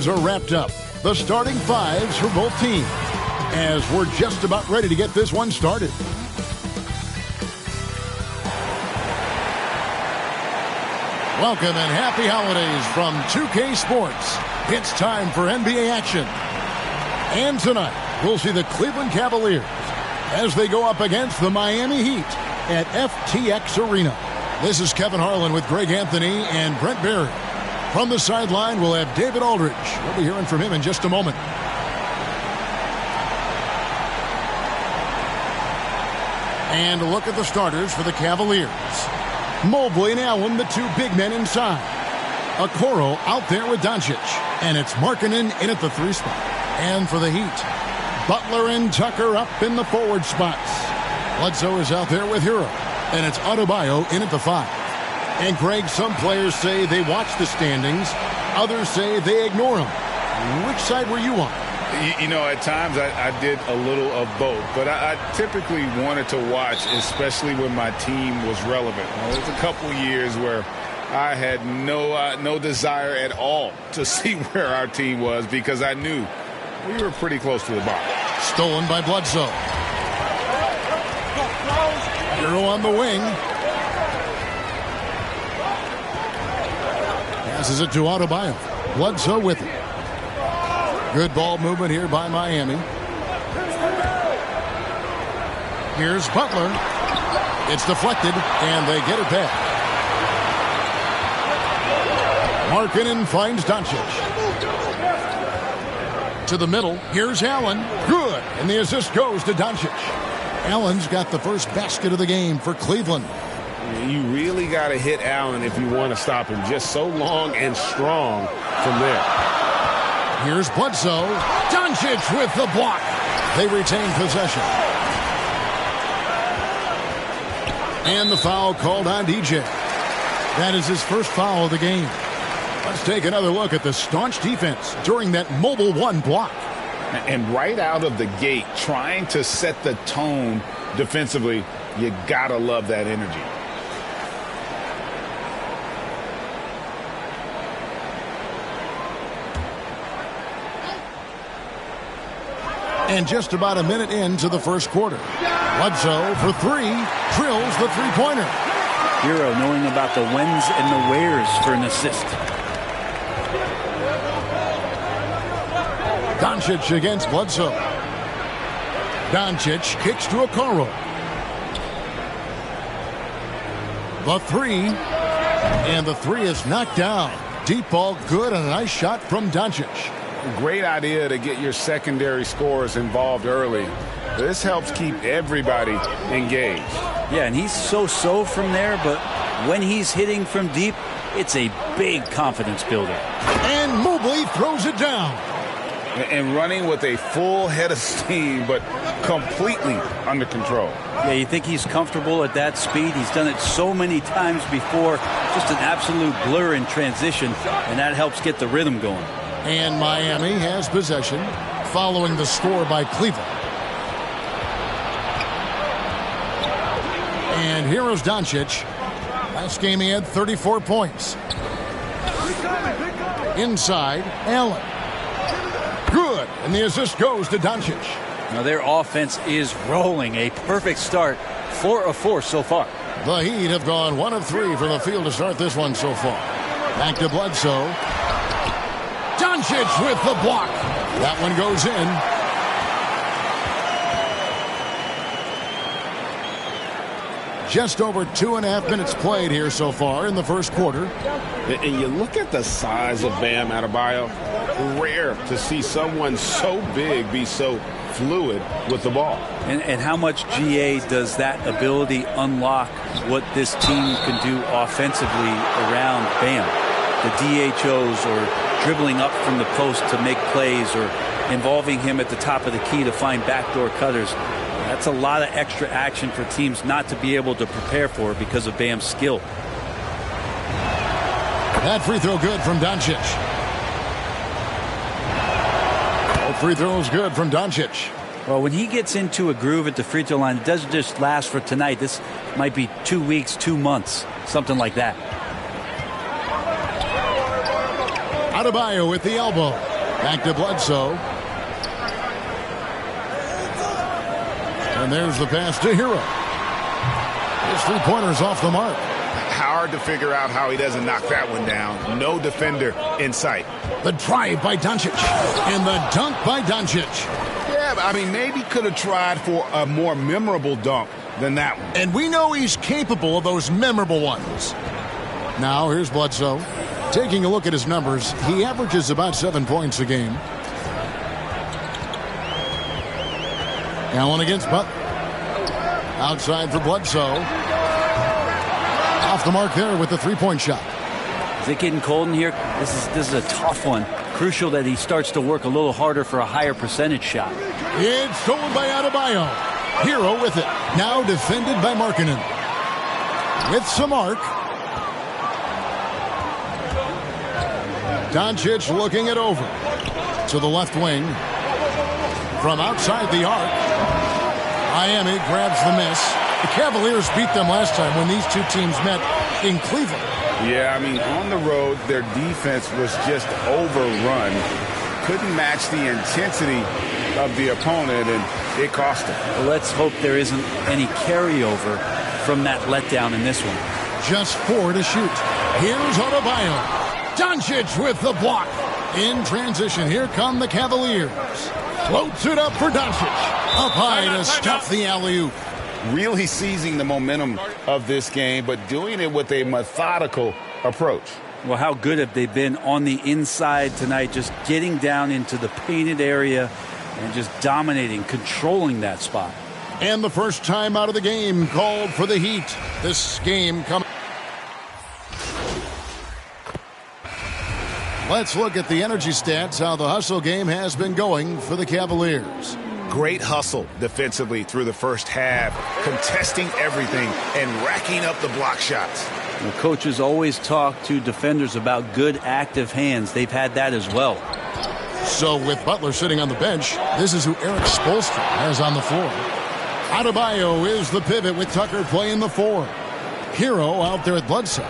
formations are wrapped up. The starting fives for both teams, as we're just about ready to get this one started. Welcome and happy holidays from 2K Sports. It's time for NBA action. And tonight, we'll see the Cleveland Cavaliers as they go up against the Miami Heat at FTX Arena. This is Kevin Harlan with Greg Anthony and Brent Barry. From the sideline, we'll have David Aldridge. We'll be hearing from him in just a moment. And a look at the starters for the Cavaliers. Mobley and Allen, the two big men inside. Okoro out there with Doncic. And it's Markkanen in at the 3 spot. And for the Heat, Butler and Tucker up in the forward spots. Bledsoe is out there with Hero. And it's Adebayo in at the 5. And Greg, some players say they watch the standings. Others say they ignore them. Which side were you on? You know, at times I did a little of both, but I typically wanted to watch, especially when my team was relevant. There's a couple years where I had no desire at all to see where our team was because I knew we were pretty close to the bottom. Stolen by Bledsoe. Hero on the wing. Passes it to Adebayo. Bledsoe with it. Good ball movement here by Miami. Here's Butler. It's deflected, and they get it back. Markkanen finds Doncic. To the middle. Here's Allen. Good. And the assist goes to Doncic. Allen's got the first basket of the game for Cleveland. You really got to hit Allen if you want to stop him. Just so long and strong from there. Here's Bledsoe. Doncic with the block. They retain possession. And the foul called on DJ. That is his first foul of the game. Let's take another look at the staunch defense during that mobile 1 block. And right out of the gate, trying to set the tone defensively, you got to love that energy. And just about a minute into the first quarter. Bledsoe for 3, drills the three-pointer. Hero knowing about the whens and the wheres for an assist. Doncic against Bledsoe. Doncic kicks to Okoro. The 3. And the 3 is knocked down. Deep ball good and a nice shot from Doncic. Great idea to get your secondary scorers involved early. This helps keep everybody engaged. Yeah, and he's so-so from there, but when he's hitting from deep, it's a big confidence builder. And Mobley throws it down. And running with a full head of steam, but completely under control. Yeah, you think he's comfortable at that speed. He's done it so many times before. Just an absolute blur in transition, and that helps get the rhythm going. And Miami has possession following the score by Cleveland. And here's Doncic. Last game he had 34 points. Inside, Allen. Good. And the assist goes to Doncic. Now their offense is rolling. A perfect start. 4 of 4 so far. The Heat have gone 1 of 3 from the field to start this one so far. Back to Bledsoe. Doncic with the block. That one goes in. Just over 2.5 minutes played here so far in the first quarter. And you look at the size of Bam Adebayo. Rare to see someone so big be so fluid with the ball. And how much GA does that ability unlock what this team can do offensively around Bam? The DHOs or dribbling up from the post to make plays or involving him at the top of the key to find backdoor cutters. That's a lot of extra action for teams not to be able to prepare for because of Bam's skill. That free throw good from Doncic. Free throws good from Doncic. Well, when he gets into a groove at the free throw line, it doesn't just last for tonight. This might be 2 weeks, 2 months, something like that. Adebayo with the elbow. Back to Bledsoe. And there's the pass to Hero. His three-pointer's off the mark. Hard to figure out how he doesn't knock that one down. No defender in sight. The drive by Doncic. And the dunk by Doncic. Yeah, I mean, maybe could have tried for a more memorable dunk than that one. And we know he's capable of those memorable ones. Now, here's Bledsoe. Taking a look at his numbers, he averages about 7 points a game. Allen against Butler. Outside for Bledsoe. Off the mark there with the three-point shot. Is it getting cold in here? This is a tough one. Crucial that he starts to work a little harder for a higher percentage shot. It's stolen by Adebayo. Hero with it. Now defended by Markkanen. With some arc. Doncic looking it over. To the left wing. From outside the arc. Miami grabs the miss. The Cavaliers beat them last time when these two teams met in Cleveland. Yeah, I mean, on the road, their defense was just overrun. Couldn't match the intensity of the opponent, and it cost them. Well, let's hope there isn't any carryover from that letdown in this one. Just 4 to shoot. Here's Adebayo. Doncic with the block. In transition, here come the Cavaliers. Floats it up for Doncic. Up high to stop the alley-oop. Really seizing the momentum of this game, but doing it with a methodical approach. Well, how good have they been on the inside tonight, just getting down into the painted area and just dominating, controlling that spot. And the first time out of the game called for the Heat. This game coming. Let's look at the energy stats, how the hustle game has been going for the Cavaliers. Great hustle defensively through the first half, contesting everything and racking up the block shots. The coaches always talk to defenders about good active hands. They've had that as well. So with Butler sitting on the bench, this is who Eric Spoelstra has on the floor. Adebayo is the pivot with Tucker playing the 4. Hero out there at Bledsoe.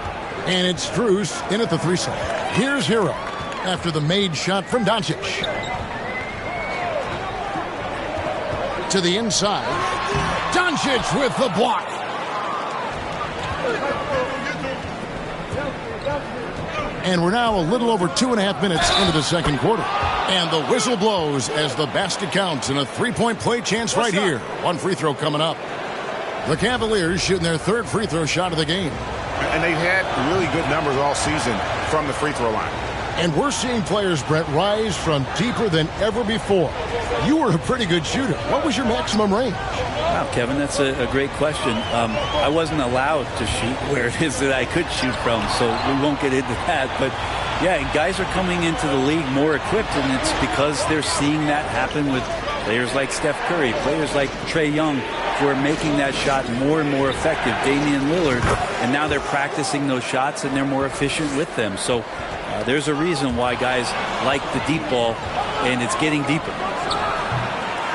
And it's Strus in at the 3 side. Here's Hero after the made shot from Doncic. To the inside. Doncic with the block. And we're now a little over 2.5 minutes into the second quarter. And the whistle blows as the basket counts and a three-point play chance right here. One free throw coming up. The Cavaliers shooting their third free throw shot of the game. And they've had really good numbers all season from the free throw line. And we're seeing players, Brett, rise from deeper than ever before. You were a pretty good shooter. What was your maximum range? Wow, Kevin, that's a great question. I wasn't allowed to shoot where it is that I could shoot from, so we won't get into that. But, yeah, guys are coming into the league more equipped, and it's because they're seeing that happen with players like Steph Curry, players like Trae Young, who are making that shot more and more effective, Damian Lillard, and now they're practicing those shots, and they're more efficient with them. So there's a reason why guys like the deep ball, and it's getting deeper.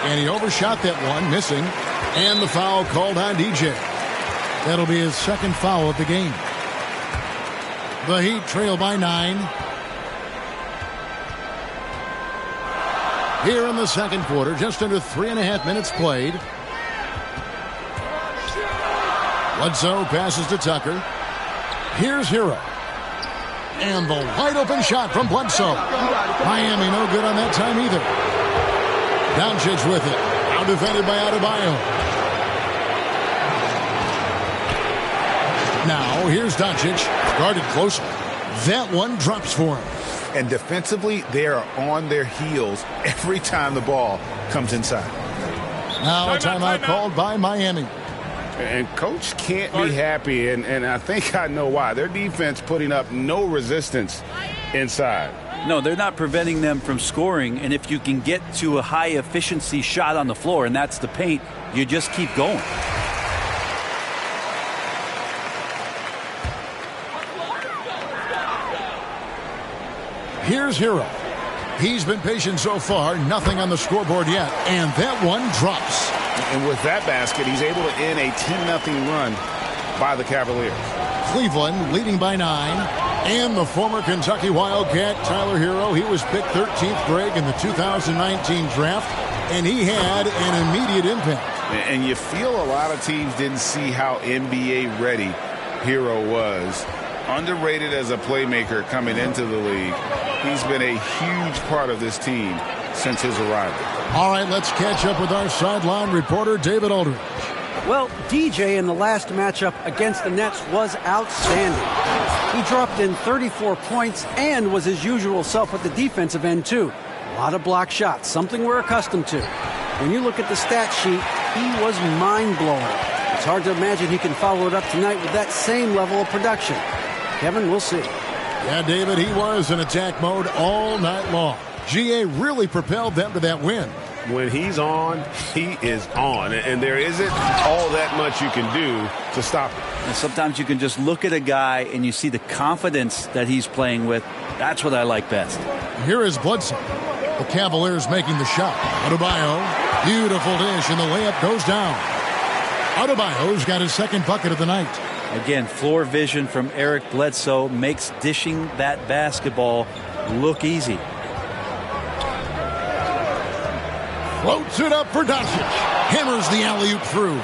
And he overshot that one, missing. And the foul called on DJ. That'll be his second foul of the game. The Heat trail by 9. Here in the second quarter, just under 3.5 minutes played. Bledsoe passes to Tucker. Here's Hero. And the wide open shot from Bledsoe. Miami no good on that time either. Doncic with it. Now defended by Adebayo. Now here's Doncic. Guarded closely. That one drops for him. And defensively, they are on their heels every time the ball comes inside. Now a timeout called by Miami. And Coach can't be happy, and I think I know why. Their defense putting up no resistance inside. No, they're not preventing them from scoring, and if you can get to a high-efficiency shot on the floor, and that's the paint, you just keep going. Here's Hero. He's been patient so far, nothing on the scoreboard yet, and that one drops. And with that basket, he's able to end a 10-0 run by the Cavaliers. Cleveland leading by 9. And the former Kentucky Wildcat, Tyler Hero, he was picked 13th, Greg, in the 2019 draft, and he had an immediate impact. And you feel a lot of teams didn't see how NBA ready Hero was. Underrated as a playmaker coming into the league. He's been a huge part of this team since his arrival. All right, let's catch up with our sideline reporter, David Aldridge. Well, DJ in the last matchup against the Nets was outstanding. He dropped in 34 points and was his usual self at the defensive end, too. A lot of block shots, something we're accustomed to. When you look at the stat sheet, he was mind-blowing. It's hard to imagine he can follow it up tonight with that same level of production. Kevin, we'll see. Yeah, David, he was in attack mode all night long. GA really propelled them to that win. When he's on, he is on. And there isn't all that much you can do to stop him. And sometimes you can just look at a guy and you see the confidence that he's playing with. That's what I like best. Here is Bledsoe. The Cavaliers making the shot. Adebayo, beautiful dish, and the layup goes down. Adebayo's got his second bucket of the night. Again, floor vision from Eric Bledsoe makes dishing that basketball look easy. Floats it up for Doncic. Hammers the alley-oop through.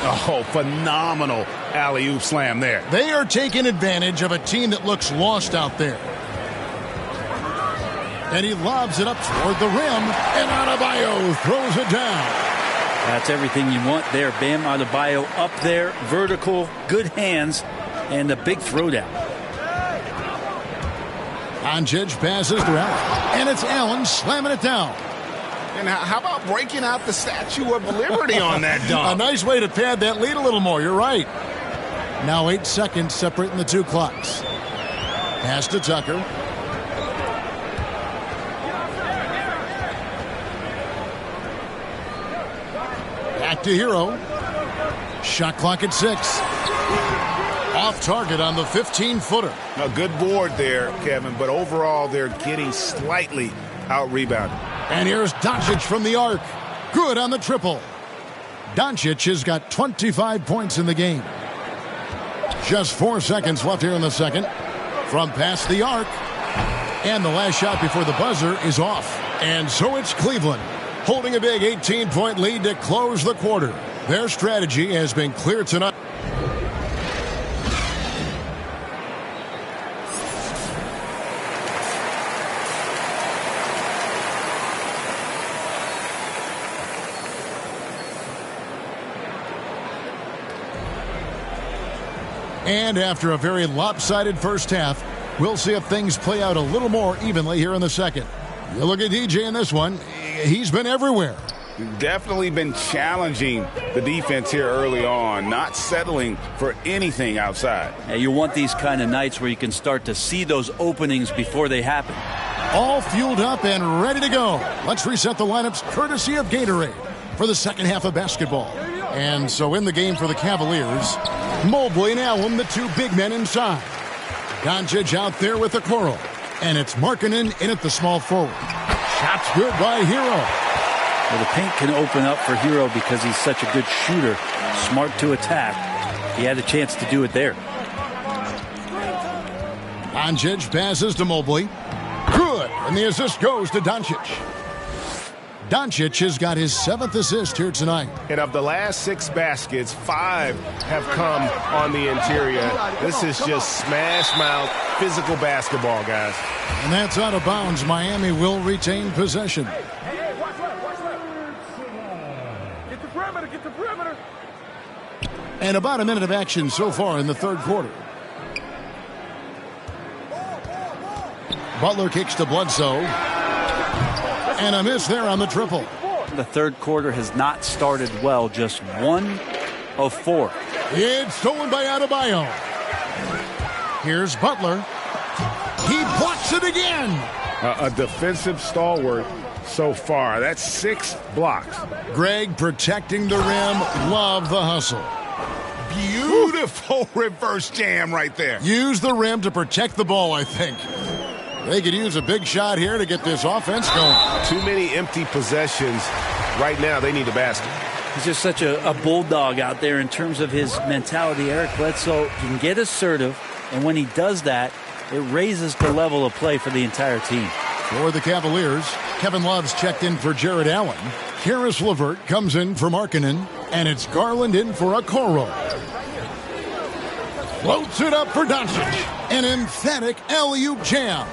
Oh, phenomenal alley-oop slam there. They are taking advantage of a team that looks lost out there. And he lobs it up toward the rim, and Adebayo throws it down. That's everything you want there. Bam Adebayo up there, vertical, good hands, and a big throwdown. Doncic passes to Allen, and it's Allen slamming it down. And how about breaking out the Statue of Liberty on that dunk? A nice way to pad that lead a little more. You're right. Now 8 seconds separating the two clocks. Pass to Tucker. Back to Hero. Shot clock at 6. Off target on the 15-footer. A good board there, Kevin, but overall they're getting slightly out-rebounded. And here's Doncic from the arc. Good on the triple. Doncic has got 25 points in the game. Just 4 seconds left here in the second. From past the arc. And the last shot before the buzzer is off. And so it's Cleveland, holding a big 18-point lead to close the quarter. Their strategy has been clear tonight. And after a very lopsided first half, we'll see if things play out a little more evenly here in the second. You look at DJ in this one, he's been everywhere. Definitely been challenging the defense here early on, not settling for anything outside. Yeah, you want these kind of nights where you can start to see those openings before they happen. All fueled up and ready to go. Let's reset the lineups courtesy of Gatorade for the second half of basketball. And so in the game for the Cavaliers, Mobley and Allen, the two big men inside. Doncic out there with the Okoro. And it's Markkanen in at the small forward. Shots good by Hero. Well, the paint can open up for Hero because he's such a good shooter. Smart to attack. He had a chance to do it there. Doncic passes to Mobley. Good. And the assist goes to Doncic. Doncic has got his 7th assist here tonight. And of the last 6 baskets, 5 have come on the interior. This is just smash mouth physical basketball, guys. And that's out of bounds. Miami will retain possession. Get the perimeter, get the perimeter. And about a minute of action so far in the third quarter. Butler kicks to Bledsoe. And a miss there on the triple. The third quarter has not started well, just 1 of 4. It's stolen by Adebayo. Here's Butler. He blocks it again. A defensive stalwart so far. That's 6 blocks. Greg protecting the rim. Love the hustle. Beautiful reverse jam right there. Use the rim to protect the ball, I think. They could use a big shot here to get this offense going. Too many empty possessions. Right now, they need a basket. He's just such a bulldog out there in terms of his mentality. Eric Bledsoe can get assertive, and when he does that, it raises the level of play for the entire team. For the Cavaliers, Kevin Love's checked in for Jared Allen. Karis LeVert comes in for Markkanen, and it's Garland in for Okoro. Floats it up for Doncic. An emphatic alley-oop jam.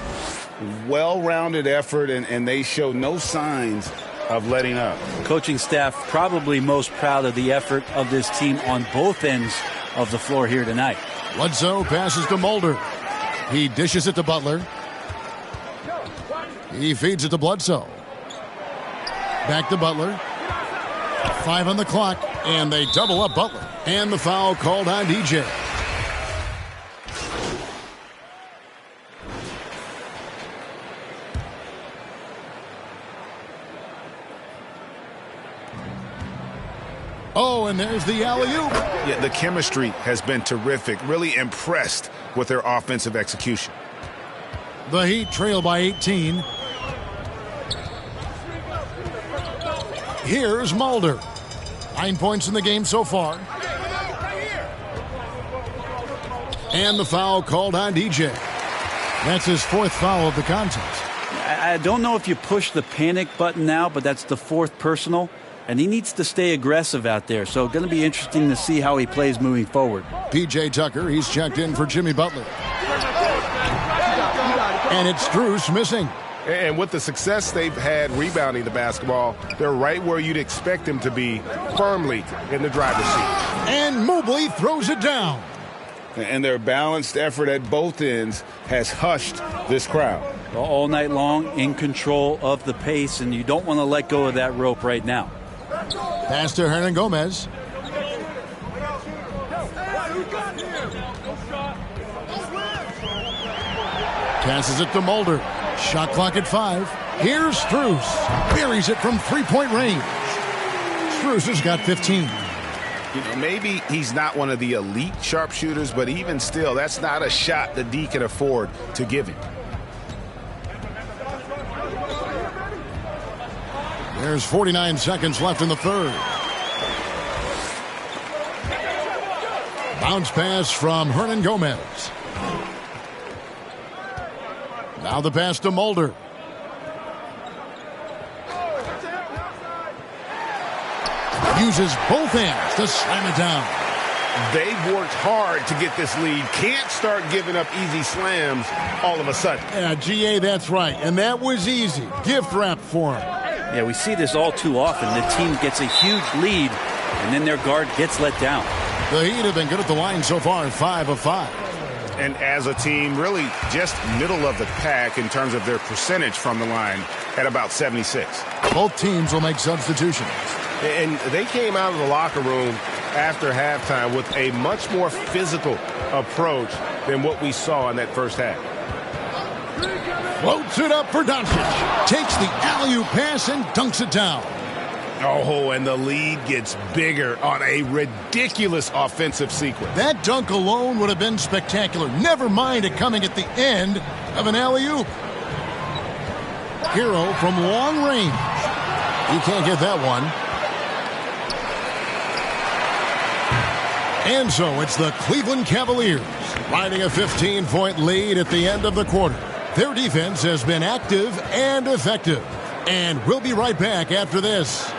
Well-rounded effort, and they show no signs of letting up. Coaching staff probably most proud of the effort of this team on both ends of the floor here tonight. Bledsoe passes to Mulder. He dishes it to Butler. He feeds it to Bledsoe. Back to Butler. 5 on the clock, and they double up Butler. And the foul called on DJ. Oh, and there's the alley-oop. Yeah, the chemistry has been terrific. Really impressed with their offensive execution. The Heat trail by 18. Here's Mulder. 9 points in the game so far. And the foul called on DJ. That's his 4th foul of the contest. I don't know if you push the panic button now, but that's the 4th personal. And he needs to stay aggressive out there. So going to be interesting to see how he plays moving forward. P.J. Tucker, he's checked in for Jimmy Butler. And it's Strus missing. And with the success they've had rebounding the basketball, they're right where you'd expect them to be, firmly in the driver's seat. And Mobley throws it down. And their balanced effort at both ends has hushed this crowd. All night long, in control of the pace, and you don't want to let go of that rope right now. Pass to Hernan Gomez. Passes it to Mulder. Shot clock at 5. Here's Strus. Buries it from 3-point range. Strus has got 15. You know, maybe he's not one of the elite sharpshooters, but even still, that's not a shot the D can afford to give him. There's 49 seconds left in the third. Bounce pass from Hernan Gomez. Now the pass to Mulder. Uses both hands to slam it down. They've worked hard to get this lead. Can't start giving up easy slams all of a sudden. Yeah, GA, that's right. And that was easy. Gift wrap for him. Yeah, we see this all too often. The team gets a huge lead, and then their guard gets let down. The Heat have been good at the line so far, 5 of 5. And as a team, really just middle of the pack in terms of their percentage from the line at about 76. Both teams will make substitutions. And they came out of the locker room after halftime with a much more physical approach than what we saw in that first half. Floats it up for Doncic. Takes the alley-oop pass and dunks it down. Oh, and the lead gets bigger on a ridiculous offensive sequence. That dunk alone would have been spectacular. Never mind it coming at the end of an alley-oop. Hero from long range. He can't get that one. And so it's the Cleveland Cavaliers riding a 15-point lead at the end of the quarter. Their defense has been active and effective. And we'll be right back after this.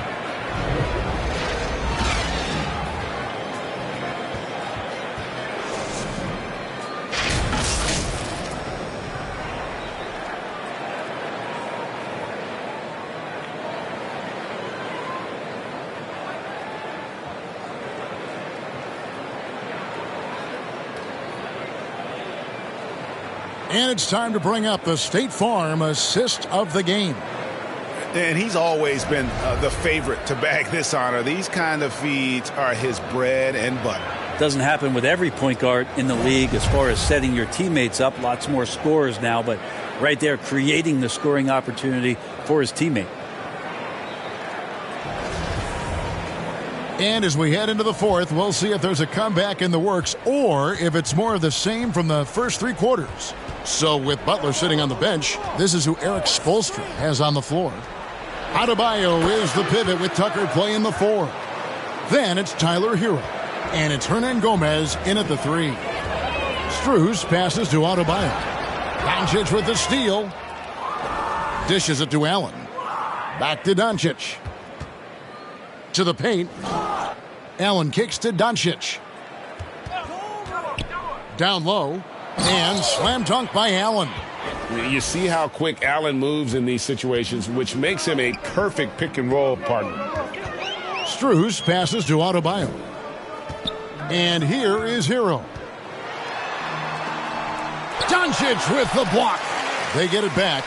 And it's time to bring up the State Farm assist of the game. And he's always been the favorite to bag this honor. These kind of feeds are his bread and butter. Doesn't happen with every point guard in the league as far as setting your teammates up. Lots more scorers now, but right there creating the scoring opportunity for his teammate. And as we head into the fourth, we'll see if there's a comeback in the works or if it's more of the same from the first 3 quarters. So with Butler sitting on the bench, this is who Eric Spoelstra has on the floor. Adebayo is the pivot with Tucker playing the 4. Then it's Tyler Hero. And it's Hernan Gomez in at the 3. Strus passes to Adebayo. Doncic with the steal. Dishes it to Allen. Back to Doncic. To the paint. Allen kicks to Doncic. Down low. And slam dunk by Allen. You see how quick Allen moves in these situations, which makes him a perfect pick-and-roll partner. Strus passes to Adebayo. And here is Hero. Doncic with the block. They get it back.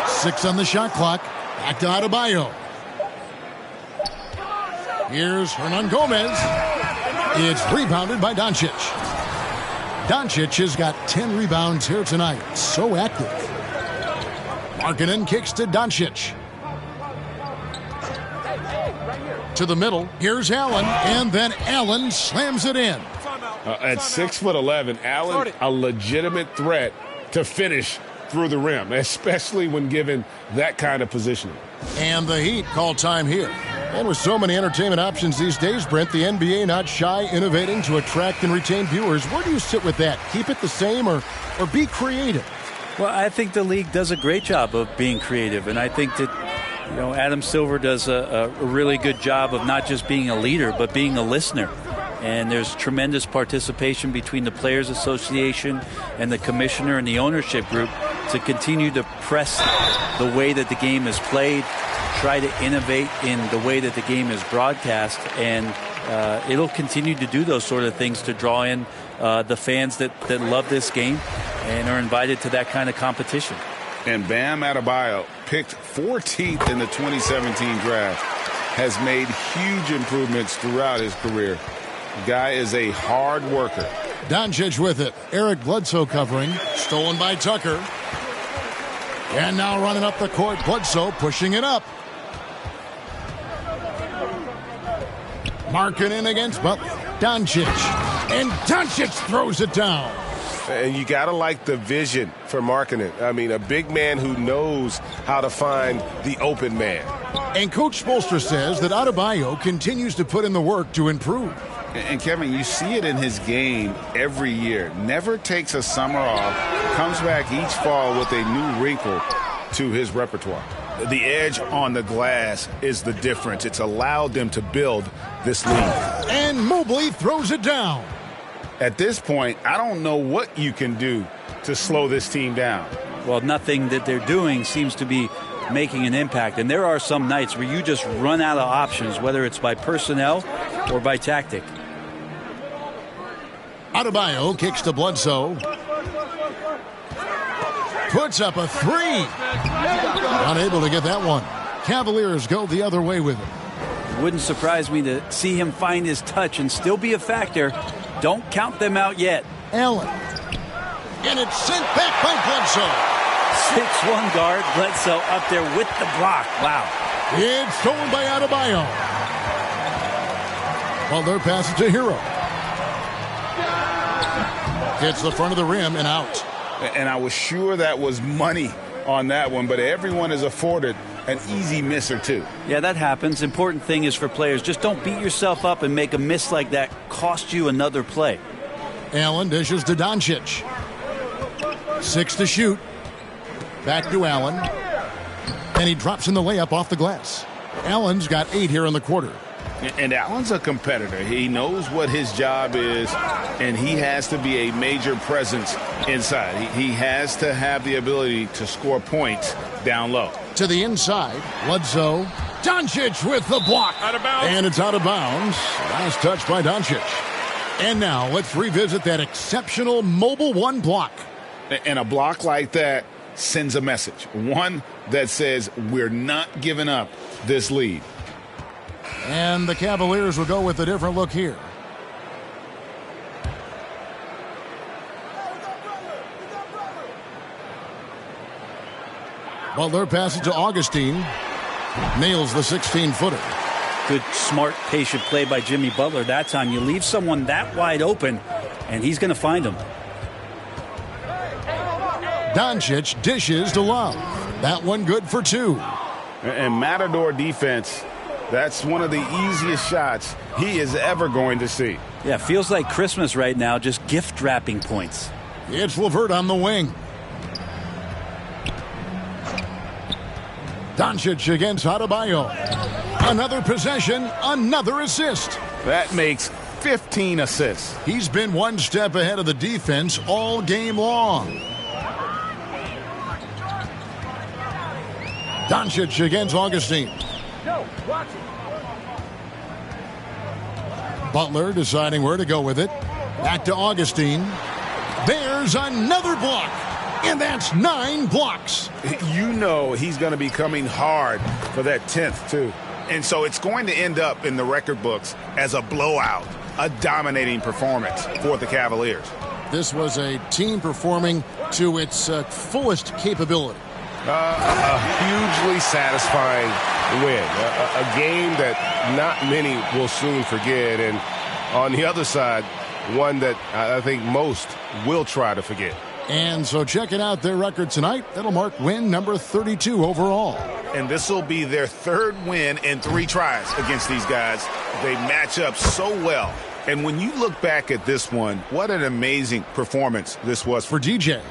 6 on the shot clock. Back to Adebayo. Here's Hernan Gomez. It's rebounded by Doncic. Doncic has got 10 rebounds here tonight. So active. Markkanen kicks to Doncic. To the middle. Here's Allen. And then Allen slams it in. At 6'11", Allen, a legitimate threat to finish through the rim, especially when given that kind of positioning. And the Heat call time here. And with so many entertainment options these days, Brent, the NBA not shy innovating to attract and retain viewers. Where do you sit with that? Keep it the same or be creative? Well, I think the league does a great job of being creative, and I think that Adam Silver does a really good job of not just being a leader, but being a listener. And there's tremendous participation between the Players Association and the commissioner and the ownership group to continue to press the way that the game is played, try to innovate in the way that the game is broadcast, and it'll continue to do those sort of things to draw in the fans that love this game and are invited to that kind of competition. And Bam Adebayo, picked 14th in the 2017 draft, has made huge improvements throughout his career. The guy is a hard worker. Doncic with it. Eric Bledsoe covering. Stolen by Tucker. And now running up the court, Bledsoe pushing it up. Markkanen against Butler. Doncic. And Doncic throws it down. And you got to like the vision for Markkanen. I mean, a big man who knows how to find the open man. And Coach Spoelstra says that Adebayo continues to put in the work to improve. And Kevin, you see it in his game every year. Never takes a summer off, comes back each fall with a new wrinkle to his repertoire. The edge on the glass is the difference. It's allowed them to build this lead. And Mobley throws it down. At this point, I don't know what you can do to slow this team down. Well, nothing that they're doing seems to be making an impact. And there are some nights where you just run out of options, whether it's by personnel or by tactic. Adebayo kicks to Bledsoe. Puts up a three. Unable to get that one. Cavaliers go the other way with it. Wouldn't surprise me to see him find his touch and still be a factor. Don't count them out yet. Allen. And it's sent back by Bledsoe. 6'1" guard, Bledsoe up there with the block. Wow. It's stolen by Adebayo. Butler passes to Hero. Hits the front of the rim and out. And I was sure that was money on that one, but everyone is afforded an easy miss or two. Yeah, that happens. Important thing is for players, just don't beat yourself up and make a miss like that cost you another play. Allen dishes to Doncic. 6 to shoot. Back to Allen. And he drops in the layup off the glass. Allen's got 8 here in the quarter. And Allen's a competitor. He knows what his job is, and he has to be a major presence inside. He has to have the ability to score points down low. To the inside, Bledsoe. Doncic with the block. Out of bounds. And it's out of bounds. Last touch by Doncic. And now let's revisit that exceptional Mobile One block. And a block like that sends a message. One that says we're not giving up this lead. And the Cavaliers will go with a different look here. Butler passes to Augustine. Nails the 16-footer. Good, smart, patient play by Jimmy Butler that time. You leave someone that wide open, and he's going to find him. Doncic dishes to Love. That one good for 2. And Matador defense, that's one of the easiest shots he is ever going to see. Yeah, feels like Christmas right now, just gift wrapping points. It's LeVert on the wing. Doncic against Adebayo. Another possession, another assist. That makes 15 assists. He's been one step ahead of the defense all game long. Doncic against Augustine. Butler deciding where to go with it. Back to Augustine. There's another block. And that's 9 blocks. You know he's going to be coming hard for that 10th, too. And so it's going to end up in the record books as a blowout, a dominating performance for the Cavaliers. This was a team performing to its fullest capability. A hugely satisfying win. A game that not many will soon forget. And on the other side, one that I think most will try to forget. And so checking out their record tonight, that'll mark win number 32 overall. And this will be their 3rd win in 3 tries against these guys. They match up so well. And when you look back at this one, what an amazing performance this was for DJ.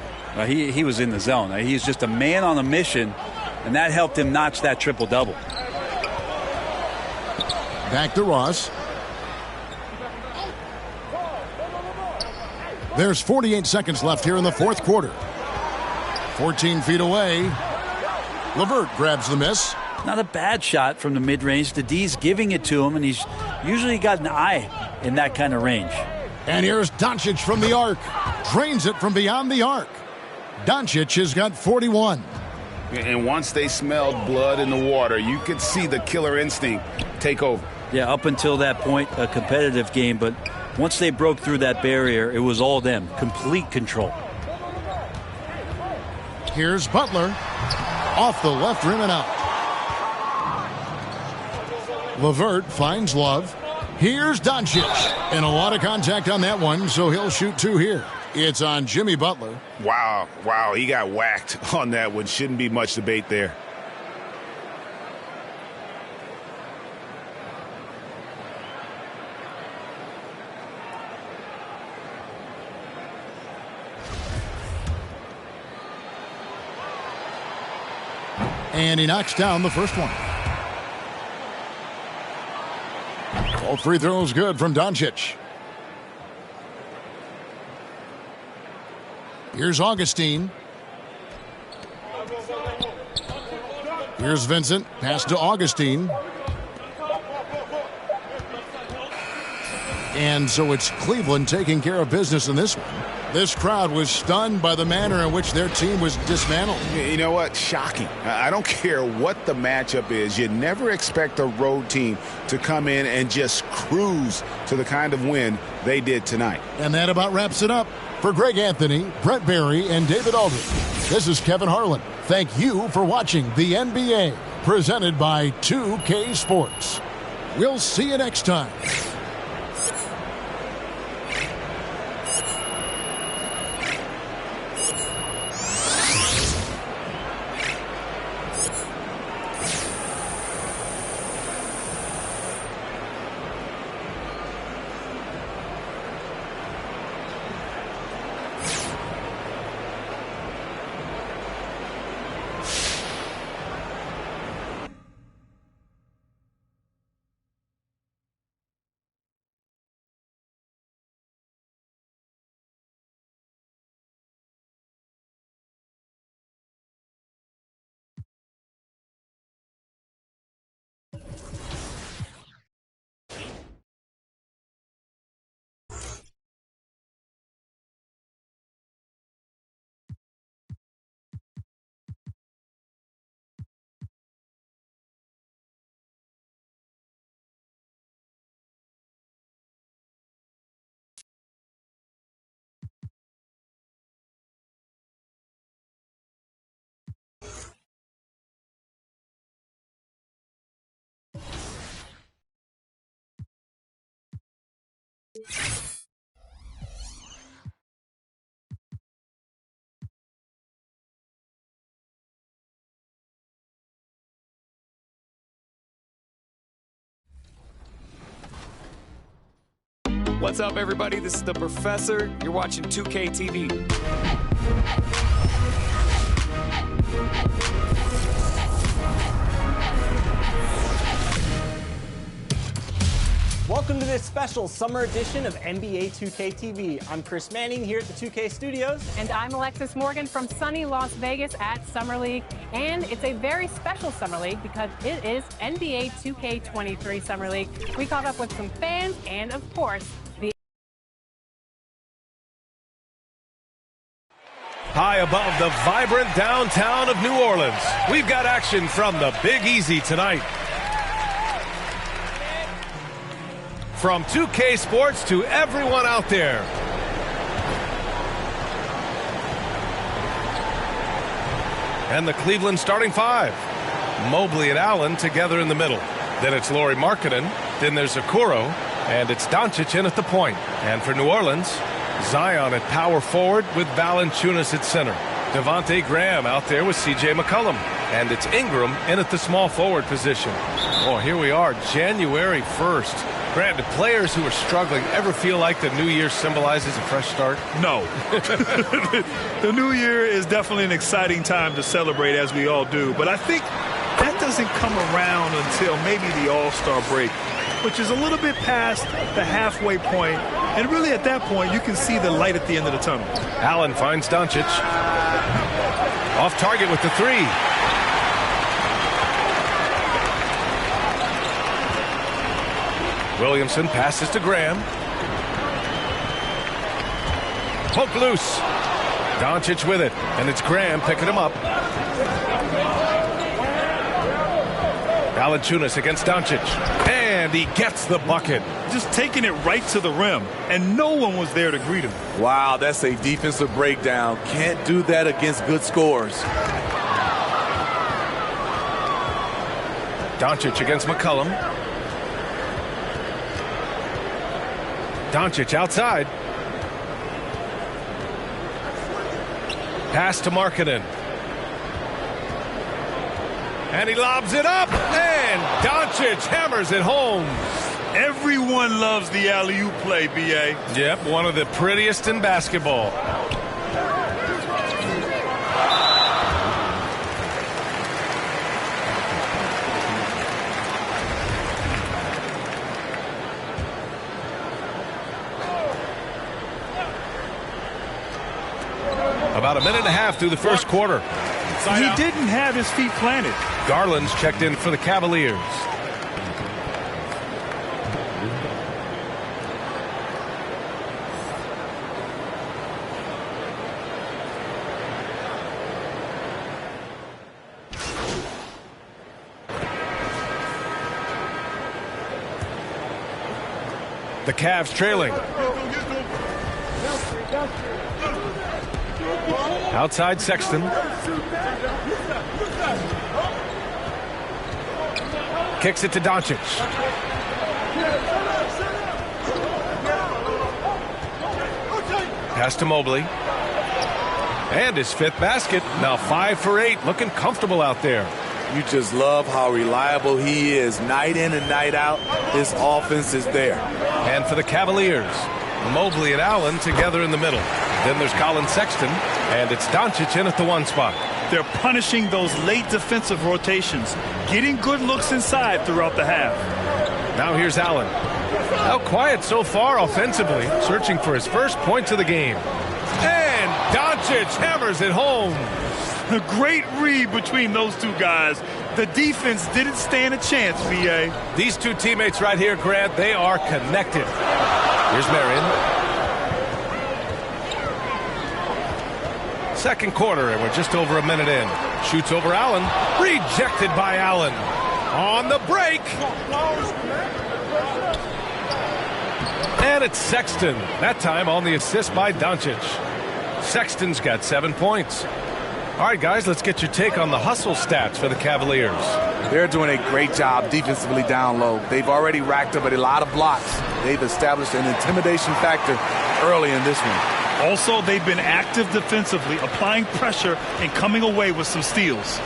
He was in the zone. He's just a man on a mission, and that helped him notch that triple-double. Back to Ross. There's 48 seconds left here in the 4th quarter. 14 feet away. LeVert grabs the miss. Not a bad shot from the mid-range. The D's giving it to him, and he's usually got an eye in that kind of range. And here's Doncic from the arc. Drains it from beyond the arc. Doncic has got 41. And once they smelled blood in the water, you could see the killer instinct take over. Yeah, up until that point, a competitive game, but once they broke through that barrier, it was all them. Complete control. Here's Butler. Off the left rim and out. LeVert finds Love. Here's Doncic. And a lot of contact on that one, so he'll shoot 2 here. It's on Jimmy Butler. Wow, he got whacked on that one. Shouldn't be much debate there. And he knocks down the first one. All free throws good from Doncic. Here's Augustine. Here's Vincent. Pass to Augustine. And so it's Cleveland taking care of business in this one. This crowd was stunned by the manner in which their team was dismantled. You know what? Shocking. I don't care what the matchup is. You never expect a road team to come in and just cruise to the kind of win they did tonight. And that about wraps it up. For Greg Anthony, Brett Barry, and David Aldridge, this is Kevin Harlan. Thank you for watching the NBA, presented by 2K Sports. We'll see you next time. What's up, everybody? This is the Professor. You're watching 2K TV. Welcome to this special summer edition of NBA 2K TV. I'm Chris Manning here at the 2K studios. And I'm Alexis Morgan from sunny Las Vegas at Summer League. And it's a very special Summer League because it is NBA 2K23 Summer League. We caught up with some fans and, of course, the... High above the vibrant downtown of New Orleans, we've got action from the Big Easy tonight. From 2K Sports to everyone out there. And the Cleveland starting five. Mobley and Allen together in the middle. Then it's Lauri Markkanen. Then there's Okoro. And it's Doncic in at the point. And for New Orleans, Zion at power forward with Valanciunas at center. Devontae Graham out there with C.J. McCollum. And it's Ingram in at the small forward position. Oh, here we are, January 1st. Grant, do players who are struggling ever feel like the new year symbolizes a fresh start? No. The new year is definitely an exciting time to celebrate, as we all do. But I think that doesn't come around until maybe the All-Star break, which is a little bit past the halfway point. And really at that point, you can see the light at the end of the tunnel. Allen finds Doncic. Off target with the three. Williamson passes to Graham. Poke loose. Doncic with it, and it's Graham picking him up. Valanciunas against Doncic, and he gets the bucket. Just taking it right to the rim, and no one was there to greet him. Wow, that's a defensive breakdown. Can't do that against good scorers. Doncic against McCollum. Doncic outside. Pass to Markkanen. And he lobs it up. And Doncic hammers it home. Everyone loves the alley-oop play, B.A. Yep, one of the prettiest in basketball. About a minute and a half through the first quarter. He didn't have his feet planted. Garland's checked in for the Cavaliers. The Cavs trailing. Outside Sexton. Kicks it to Doncic. Pass to Mobley. And his fifth basket. Now 5 for 8. Looking comfortable out there. You just love how reliable he is. Night in and night out, his offense is there. And for the Cavaliers, Mobley and Allen together in the middle. Then there's Colin Sexton, and it's Doncic in at the one spot. They're punishing those late defensive rotations, getting good looks inside throughout the half. Now here's Allen. How quiet so far offensively, searching for his first points of the game. And Doncic hammers it home. A great read between those two guys. The defense didn't stand a chance, B.A. These two teammates right here, Grant, they are connected. Here's Marion. Second quarter, and we're just over a minute in. Shoots over Allen. Rejected by Allen. On the break. And it's Sexton. That time on the assist by Doncic. Sexton's got 7 points. All right, guys, let's get your take on the hustle stats for the Cavaliers. They're doing a great job defensively down low. They've already racked up a lot of blocks. They've established an intimidation factor early in this one. Also, they've been active defensively, applying pressure and coming away with some steals.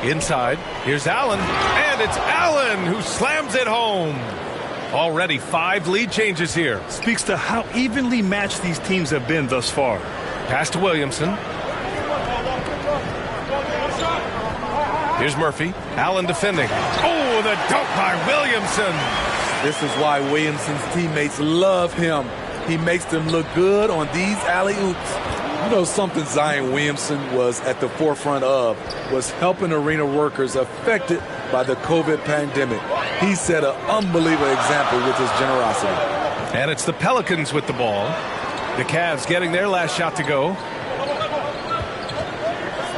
Inside, here's Allen, and it's Allen who slams it home. Already 5 lead changes here. Speaks to how evenly matched these teams have been thus far. Pass to Williamson. Here's Murphy. Allen defending. Oh, the dunk by Williamson. This is why Williamson's teammates love him. He makes them look good on these alley-oops. You know, something Zion Williamson was at the forefront of was helping arena workers affected by the COVID pandemic. He set an unbelievable example with his generosity. And it's the Pelicans with the ball. The Cavs getting their last shot to go.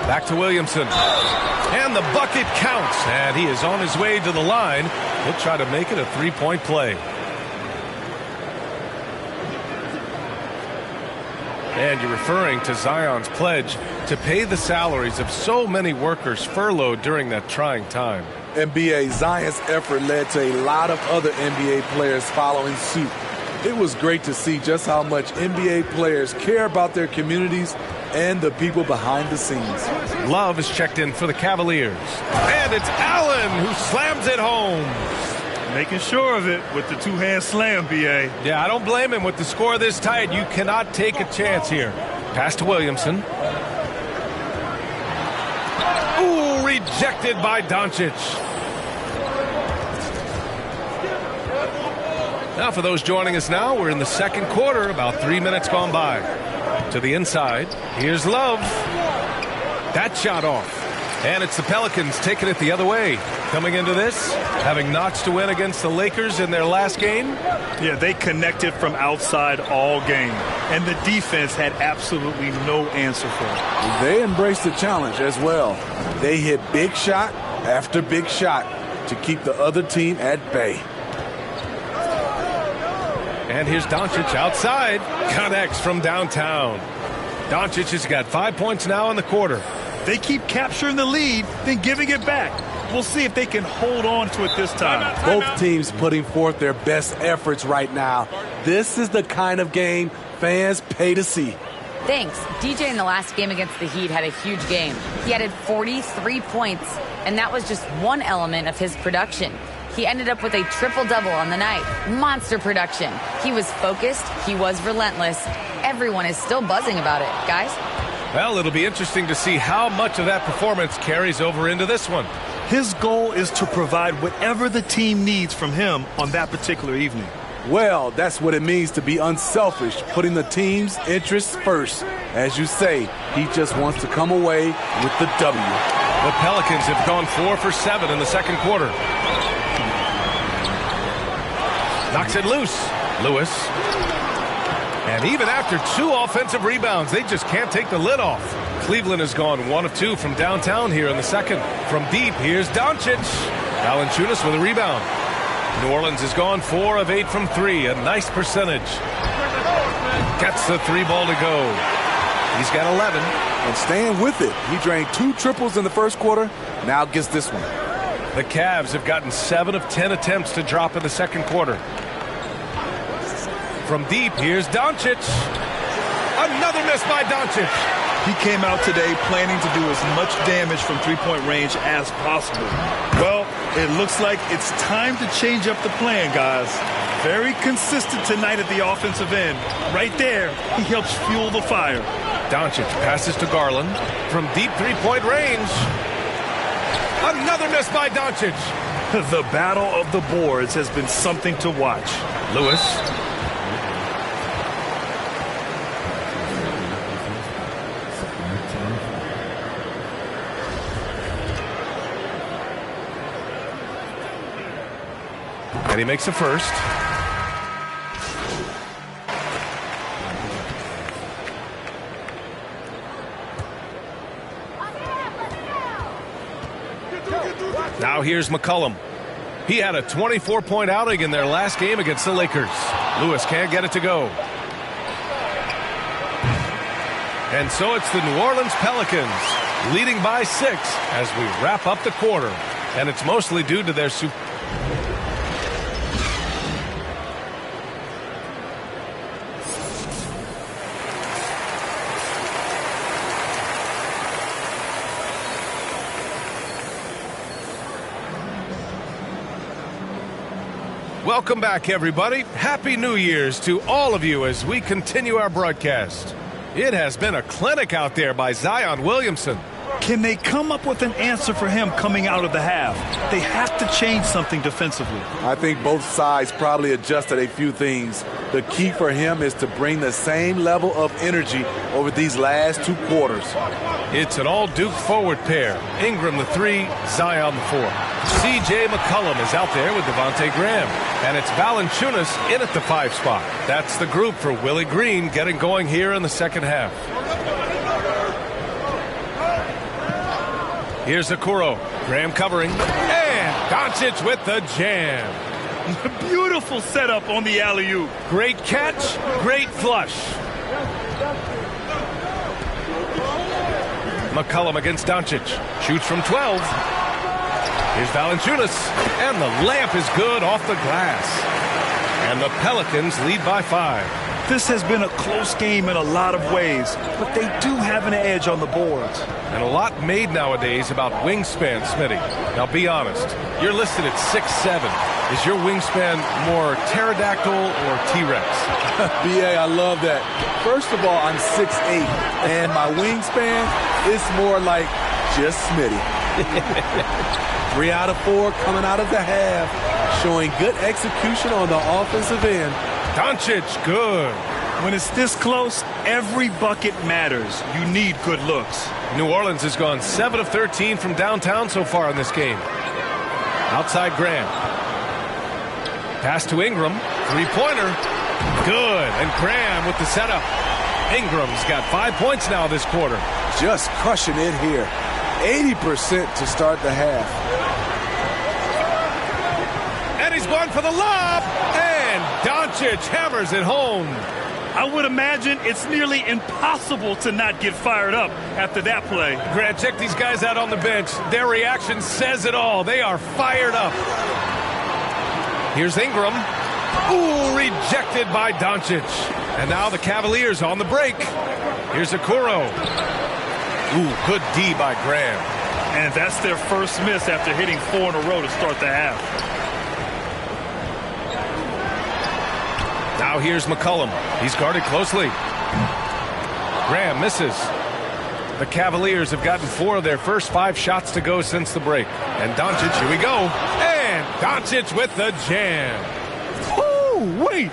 Back to Williamson. And the bucket counts. And he is on his way to the line. He'll try to make it a 3-point play. And you're referring to Zion's pledge to pay the salaries of so many workers furloughed during that trying time. NBA Zion's effort led to a lot of other NBA players following suit. It was great to see just how much NBA players care about their communities and the people behind the scenes. Love is checked in for the Cavaliers. And it's Allen who slams it home. Making sure of it with the two-hand slam, B.A. Yeah, I don't blame him with the score this tight. You cannot take a chance here. Pass to Williamson. Ooh, rejected by Doncic. Now for those joining us now, we're in the second quarter, about 3 minutes gone by. To the inside, here's Love. That shot off. And it's the Pelicans taking it the other way. Coming into this, having notched to win against the Lakers in their last game. Yeah, they connected from outside all game. And the defense had absolutely no answer for it. They embraced the challenge as well. They hit big shot after big shot to keep the other team at bay. And here's Doncic outside. Connects from downtown. Doncic has got 5 points now in the quarter. They keep capturing the lead, then giving it back. We'll see if they can hold on to it this time. Both teams putting forth their best efforts right now. This is the kind of game fans pay to see. Thanks. DJ in the last game against the Heat had a huge game. He added 43 points, and that was just one element of his production. He ended up with a triple-double on the night. Monster production. He was focused. He was relentless. Everyone is still buzzing about it. Guys? Well, it'll be interesting to see how much of that performance carries over into this one. His goal is to provide whatever the team needs from him on that particular evening. Well, that's what it means to be unselfish, putting the team's interests first. As you say, he just wants to come away with the W. The Pelicans have gone 4 for 7 in the second quarter. Knocks it loose. Lewis. And even after 2 offensive rebounds, they just can't take the lid off. Cleveland has gone 1 of 2 from downtown here in the second. From deep, here's Doncic. Valanciunas with a rebound. New Orleans has gone 4 of 8 from 3, a nice percentage. Gets the 3 ball to go. He's got 11. And staying with it. He drained 2 triples in the first quarter, now gets this one. The Cavs have gotten 7 of 10 attempts to drop in the second quarter. From deep, here's Doncic. Another miss by Doncic. He came out today planning to do as much damage from three-point range as possible. Well, it looks like it's time to change up the plan, guys. Very consistent tonight at the offensive end. Right there, he helps fuel the fire. Doncic passes to Garland. From deep three-point range. Another miss by Doncic. The battle of the boards has been something to watch. Lewis. And he makes a first. Now here's McCollum. He had a 24-point outing in their last game against the Lakers. Lewis can't get it to go. And so it's the New Orleans Pelicans leading by 6 as we wrap up the quarter. And it's mostly due to their Welcome back, everybody. Happy New Year's to all of you as we continue our broadcast. It has been a clinic out there by Zion Williamson. Can they come up with an answer for him coming out of the half? They have to change something defensively. I think both sides probably adjusted a few things. The key for him is to bring the same level of energy over these last 2 quarters. It's an all-Duke forward pair. Ingram the 3, Zion the 4. C.J. McCollum is out there with Devontae Graham. And it's Valanciunas in at the 5 spot. That's the group for Willie Green getting going here in the second half. Here's Okoro. Graham covering. And Doncic with the jam. Beautiful setup on the alley-oop. Great catch, great flush. McCollum against Doncic. Shoots from 12. Here's Valanciunas. And the layup is good off the glass. And the Pelicans lead by 5. This has been a close game in a lot of ways, but they do have an edge on the boards. And a lot made nowadays about wingspan, Smitty. Now be honest, you're listed at 6'7". Is your wingspan more pterodactyl or T-Rex? B.A., I love that. First of all, I'm 6'8", and my wingspan is more like just Smitty. 3 out of 4 coming out of the half, showing good execution on the offensive end. Doncic, good. When it's this close, every bucket matters. You need good looks. New Orleans has gone 7 of 13 from downtown so far in this game. Outside Graham. Pass to Ingram. 3-pointer. Good. And Graham with the setup. Ingram's got 5 points now this quarter. Just crushing it here. 80% to start the half. And he's going for the lob. And Doncic hammers it home. I would imagine it's nearly impossible to not get fired up after that play. Grant, check these guys out on the bench. Their reaction says it all. They are fired up. Here's Ingram. Ooh, rejected by Doncic. And now the Cavaliers on the break. Here's Okoro. Ooh, good D by Graham. And that's their first miss after hitting 4 in a row to start the half. Now here's McCollum. He's guarded closely. Graham misses. The Cavaliers have gotten 4 of their first 5 shots to go since the break. And Doncic, here we go. And Doncic with the jam. Ooh, wait.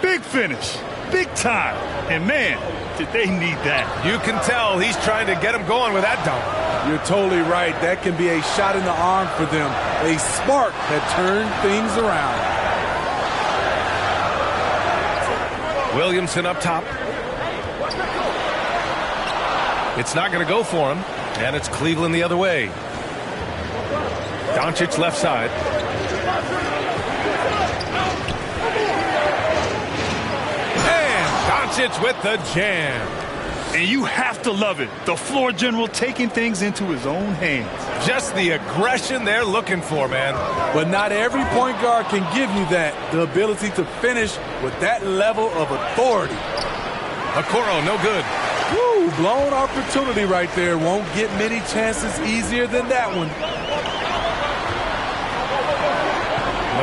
Big finish. Big time. And man, did they need that. You can tell he's trying to get him going with that dunk. You're totally right. That can be a shot in the arm for them. A spark that turned things around. Williamson up top. It's not going to go for him, and it's Cleveland the other way. Doncic left side. And Doncic with the jam. And you have to love it. The floor general taking things into his own hands. Just the aggression they're looking for, man. But not every point guard can give you that. The ability to finish with that level of authority. Okoro, no good. Woo, blown opportunity right there. Won't get many chances easier than that one.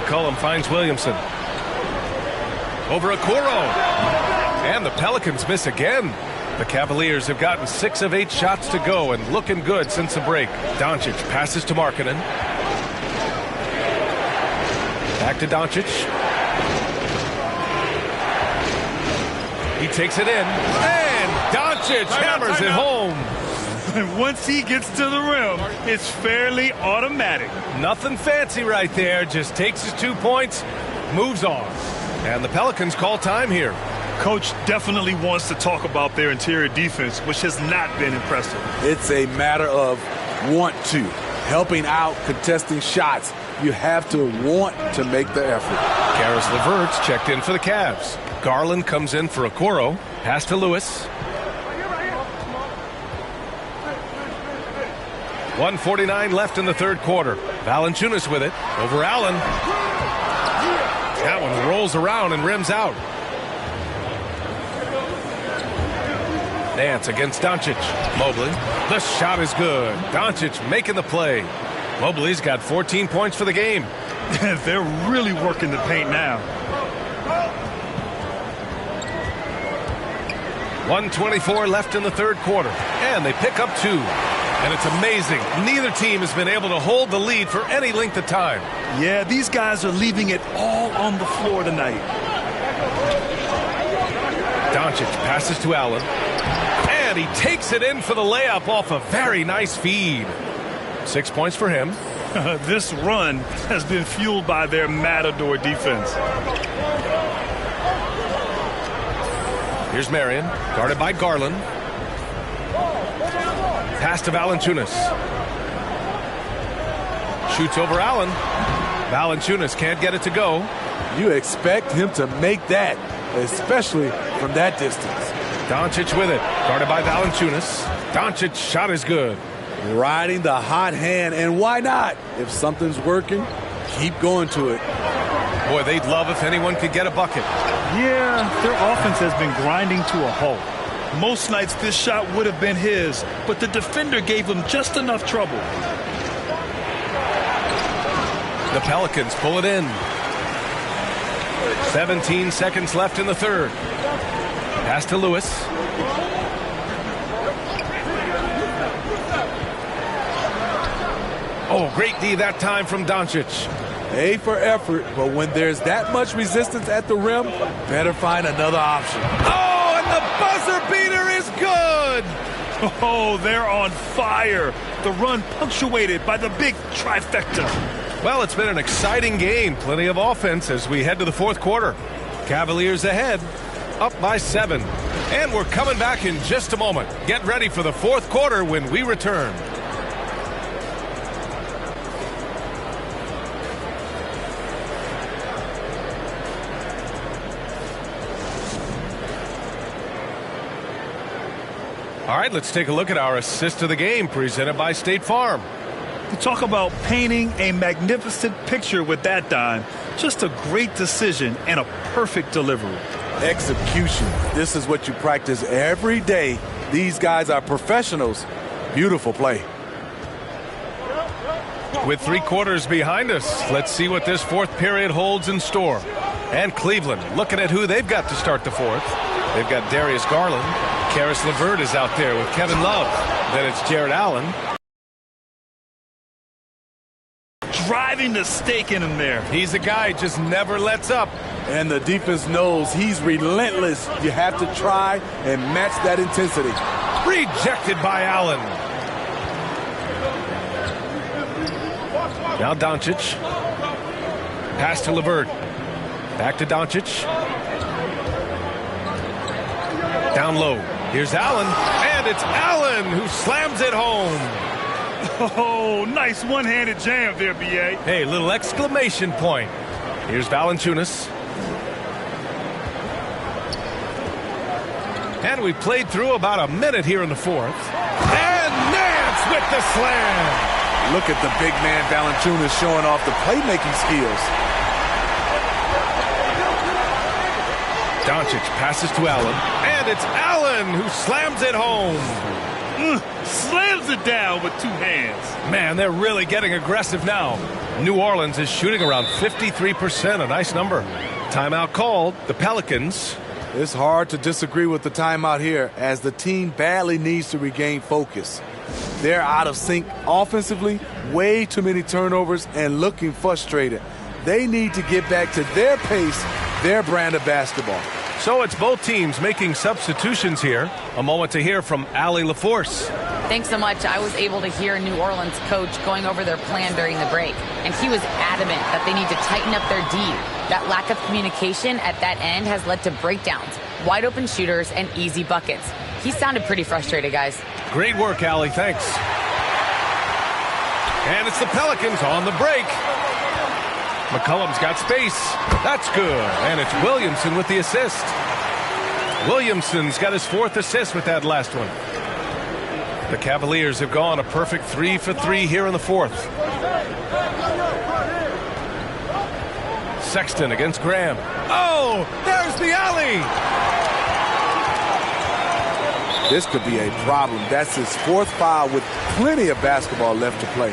McCollum finds Williamson. Over Okoro. And the Pelicans miss again. The Cavaliers have gotten 6 of 8 shots to go and looking good since the break. Doncic passes to Markkanen. Back to Doncic. He takes it in. And Doncic hammers it home. And once he gets to the rim, it's fairly automatic. Nothing fancy right there. Just takes his 2 points, moves on. And the Pelicans call time here. Coach definitely wants to talk about their interior defense, which has not been impressive. It's a matter of want to. Helping out, contesting shots. You have to want to make the effort. Karis LeVert's checked in for the Cavs. Garland comes in for Okoro. Pass to Lewis. 1:49 left in the third quarter. Valanciunas with it. Over Allen. That one rolls around and rims out. Nance against Doncic. Mobley. The shot is good. Doncic making the play. Mobley's got 14 points for the game. They're really working the paint now. 1:24 left in the third quarter, and they pick up 2. And it's amazing. Neither team has been able to hold the lead for any length of time. Yeah, these guys are leaving it all on the floor tonight. Doncic passes to Allen, and he takes it in for the layup off a very nice feed. 6 points for him. This run has been fueled by their Matador defense. Here's Marion, guarded by Garland. Pass to Valanciunas. Shoots over Allen. Valanciunas can't get it to go. You expect him to make that, especially from that distance. Doncic with it, guarded by Valanciunas. Doncic's shot is good. Riding the hot hand, and why not? If something's working, keep going to it. Boy, they'd love if anyone could get a bucket. Yeah, their offense has been grinding to a halt. Most nights this shot would have been his, but the defender gave him just enough trouble. The Pelicans pull it in. 17 seconds left in the third. Pass to Lewis. Oh, great D that time from Doncic. A for effort, but when there's that much resistance at the rim, better find another option. Oh, and the buzzer beater is good! Oh, they're on fire. The run punctuated by the big trifecta. Well, it's been an exciting game. Plenty of offense as we head to the fourth quarter. Cavaliers ahead, up by 7. And we're coming back in just a moment. Get ready for the fourth quarter when we return. All right, let's take a look at our assist of the game presented by State Farm. You talk about painting a magnificent picture with that dime. Just a great decision and a perfect delivery. Execution. This is what you practice every day. These guys are professionals. Beautiful play. With 3 quarters behind us, let's see what this fourth period holds in store. And Cleveland looking at who they've got to start the fourth. They've got Darius Garland. Karis LeVert is out there with Kevin Love. Then it's Jared Allen. Driving the stake in him there. He's a guy who just never lets up. And the defense knows he's relentless. You have to try and match that intensity. Rejected by Allen. Now Doncic. Pass to LeVert. Back to Doncic. Down low. Here's Allen. And it's Allen who slams it home. Oh, nice one-handed jam there, B.A. Hey, little exclamation point. Here's Valanciunas. And we played through about a minute here in the fourth. And Nance with the slam. Look at the big man Valanciunas showing off the playmaking skills. Doncic passes to Allen. And it's Allen who slams it home. Slams it down with 2 hands. Man, they're really getting aggressive now. New Orleans is shooting around 53%, a nice number. Timeout called. The Pelicans. It's hard to disagree with the timeout here as the team badly needs to regain focus. They're out of sync offensively, way too many turnovers, and looking frustrated. They need to get back to their pace, their brand of basketball. So it's both teams making substitutions here. A moment to hear from Allie LaForce. Thanks so much. I was able to hear New Orleans coach going over their plan during the break, and he was adamant that they need to tighten up their D. That lack of communication at that end has led to breakdowns, wide open shooters, and easy buckets. He sounded pretty frustrated, guys. Great work, Allie. Thanks. And it's the Pelicans on the break. McCollum's got space. That's good. And it's Williamson with the assist. Williamson's got his 4th assist with that last one. The Cavaliers have gone a perfect 3 for 3 here in the fourth. Sexton against Graham. Oh, there's the alley. This could be a problem. That's his 4th foul with plenty of basketball left to play.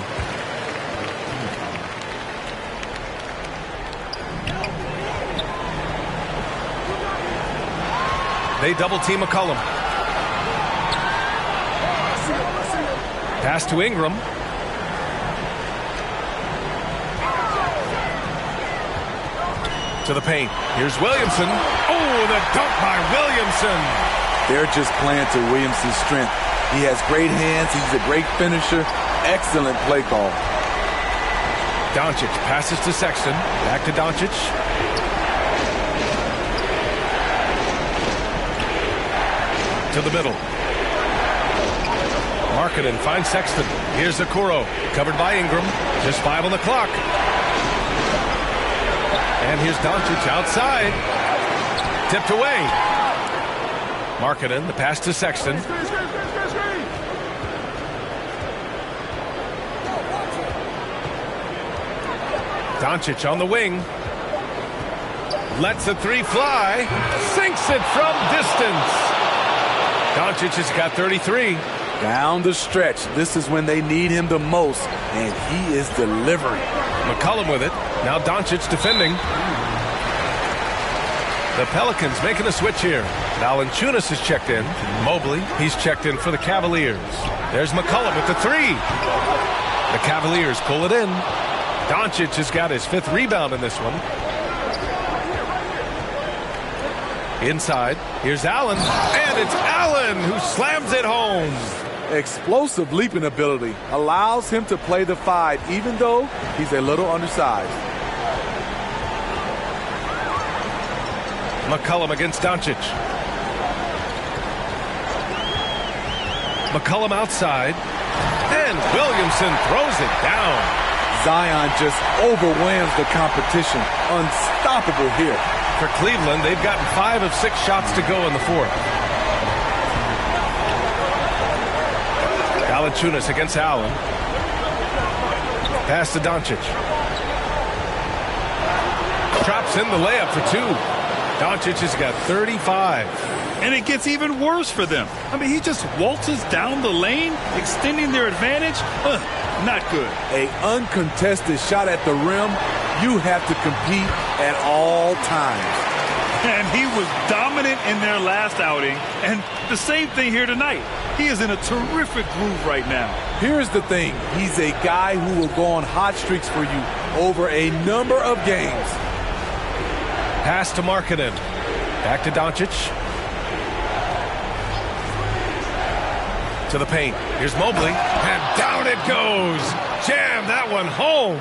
They double-team McCollum. Pass to Ingram. To the paint. Here's Williamson. Oh, the dunk by Williamson. They're just playing to Williamson's strength. He has great hands. He's a great finisher. Excellent play call. Doncic passes to Sexton. Back to Doncic. To the middle. Markkanen finds Sexton. Here's Okoro. Covered by Ingram. Just 5 on the clock. And here's Doncic outside. Tipped away. Markkanen, the pass to Sexton. Doncic on the wing. Lets a three fly. Sinks it from distance. Doncic has got 33. Down the stretch. This is when they need him the most, and he is delivering. McCollum with it. Now Doncic defending. The Pelicans making a switch here. Valanciunas is checked in. Mobley, he's checked in for the Cavaliers. There's McCollum with the three. The Cavaliers pull it in. Doncic has got his 5th rebound in this one. Inside, here's Allen. And it's Allen who slams it home. Explosive leaping ability allows him to play the 5, even though he's a little undersized. McCollum against Doncic. McCollum outside. And Williamson throws it down. Zion just overwhelms the competition. Unstoppable here. For Cleveland, they've gotten 5 of 6 shots to go in the 4th. Valanciunas against Allen. Pass to Doncic. Drops in the layup for 2. Doncic has got 35. And it gets even worse for them. I mean, he just waltzes down the lane, extending their advantage. Not good. An uncontested shot at the rim. You have to compete at all times. And he was dominant in their last outing. And the same thing here tonight. He is in a terrific groove right now. Here's the thing. He's a guy who will go on hot streaks for you over a number of games. Pass to Markkanen. Back to Doncic. To the paint. Here's Mobley. And down it goes. Jam that one home.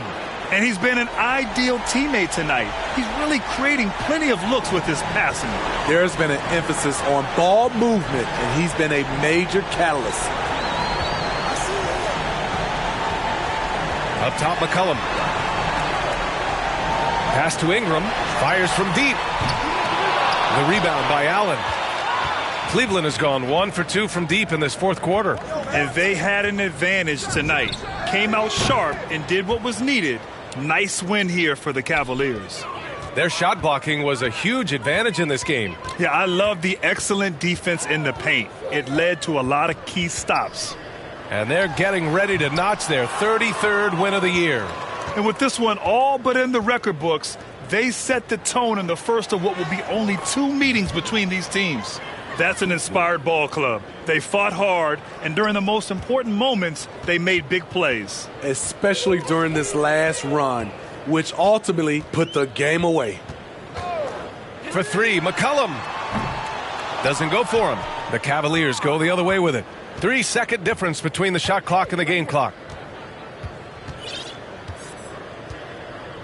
And he's been an ideal teammate tonight. He's really creating plenty of looks with his passing. There's been an emphasis on ball movement, and he's been a major catalyst. Up top, McCollum. Pass to Ingram. Fires from deep. The rebound by Allen. Cleveland has gone 1 for 2 from deep in this 4th quarter. And they had an advantage tonight. Came out sharp and did what was needed. Nice win here for the Cavaliers. Their shot blocking was a huge advantage in this game. Yeah, I love the excellent defense in the paint. It led to a lot of key stops. And they're getting ready to notch their 33rd win of the year. And with this one all but in the record books, they set the tone in the first of what will be only 2 meetings between these teams. That's an inspired ball club. They fought hard, and during the most important moments, they made big plays. Especially during this last run, which ultimately put the game away. For 3, McCollum. Doesn't go for him. The Cavaliers go the other way with it. 3-second difference between the shot clock and the game clock.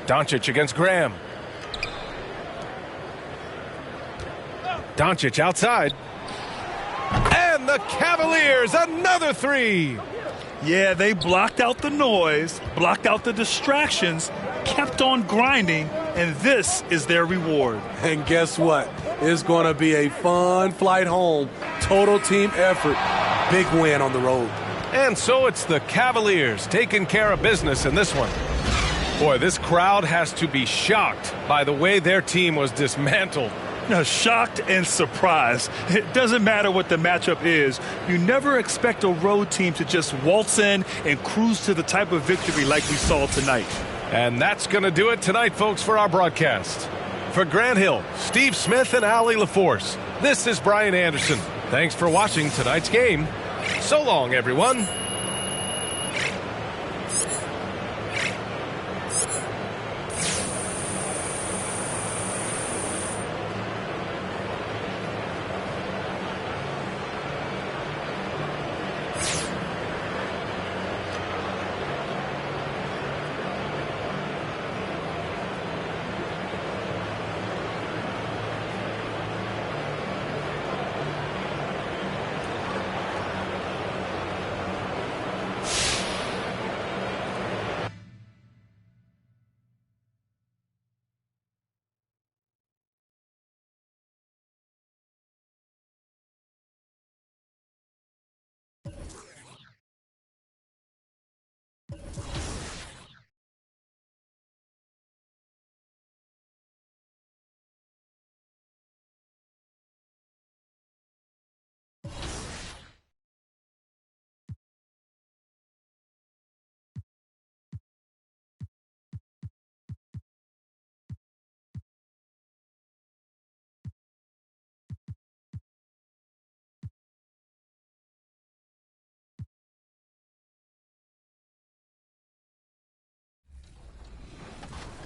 Doncic against Graham. Doncic outside. And the Cavaliers, another 3. Yeah, they blocked out the noise, blocked out the distractions, kept on grinding, and this is their reward. And guess what? It's going to be a fun flight home. Total team effort. Big win on the road. And so it's the Cavaliers taking care of business in this one. Boy, this crowd has to be shocked by the way their team was dismantled. Now, shocked and surprised. It doesn't matter what the matchup is. You never expect a road team to just waltz in and cruise to the type of victory like we saw tonight. And that's going to do it tonight, folks, for our broadcast. For Grant Hill, Steve Smith, and Allie LaForce, This is Brian Anderson. Thanks for watching tonight's game. So long, everyone.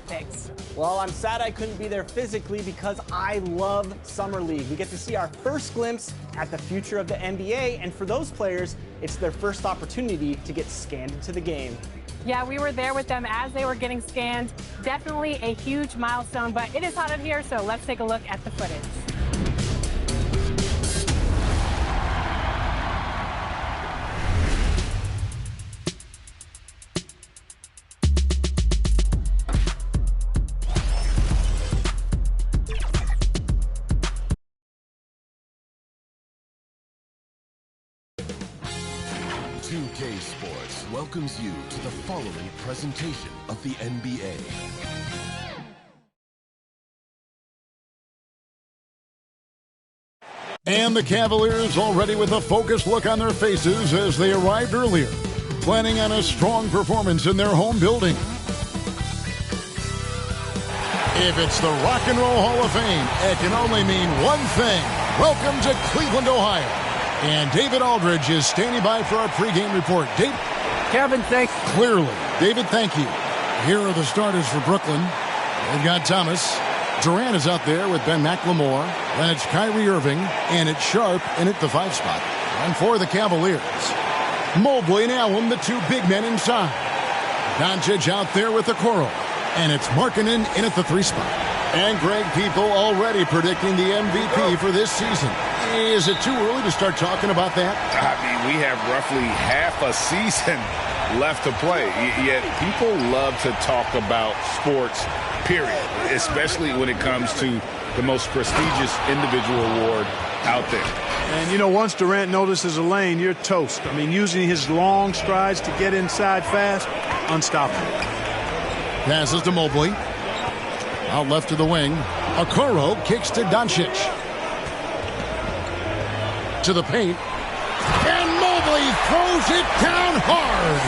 Thanks. Well, I'm sad I couldn't be there physically because I love Summer League. We get to see our first glimpse at the future of the NBA, and for those players, it's their first opportunity to get scanned into the game. Yeah, we were there with them as they were getting scanned. Definitely a huge milestone, but it is hot in here, so let's take a look at the footage. UK Sports welcomes you to the following presentation of the NBA. And the Cavaliers already with a focused look on their faces as they arrived earlier, planning on a strong performance in their home building. If it's the Rock and Roll Hall of Fame, it can only mean one thing. Welcome to Cleveland, Ohio. And David Aldridge is standing by for our pregame report. Dave? Kevin, thanks. Clearly. David, thank you. Here are the starters for Brooklyn. They've got Thomas. Durant is out there with Ben McLemore. Then it's Kyrie Irving. And it's Sharp in at the 5 spot. And for the Cavaliers, Mobley and Allen, the two big men inside. Doncic out there with Okoro. And it's Markkanen in at the 3 spot. And Greg, people already predicting the MVP for this season. Is it too early to start talking about that? I mean, we have roughly half a season left to play. Yet people love to talk about sports, period, especially when it comes to the most prestigious individual award out there. And, you know, once Durant notices a lane, you're toast. I mean, using his long strides to get inside fast, unstoppable. Passes to Mobley. Out left to the wing. Okoro kicks to Doncic. To the paint. And Mobley throws it down hard.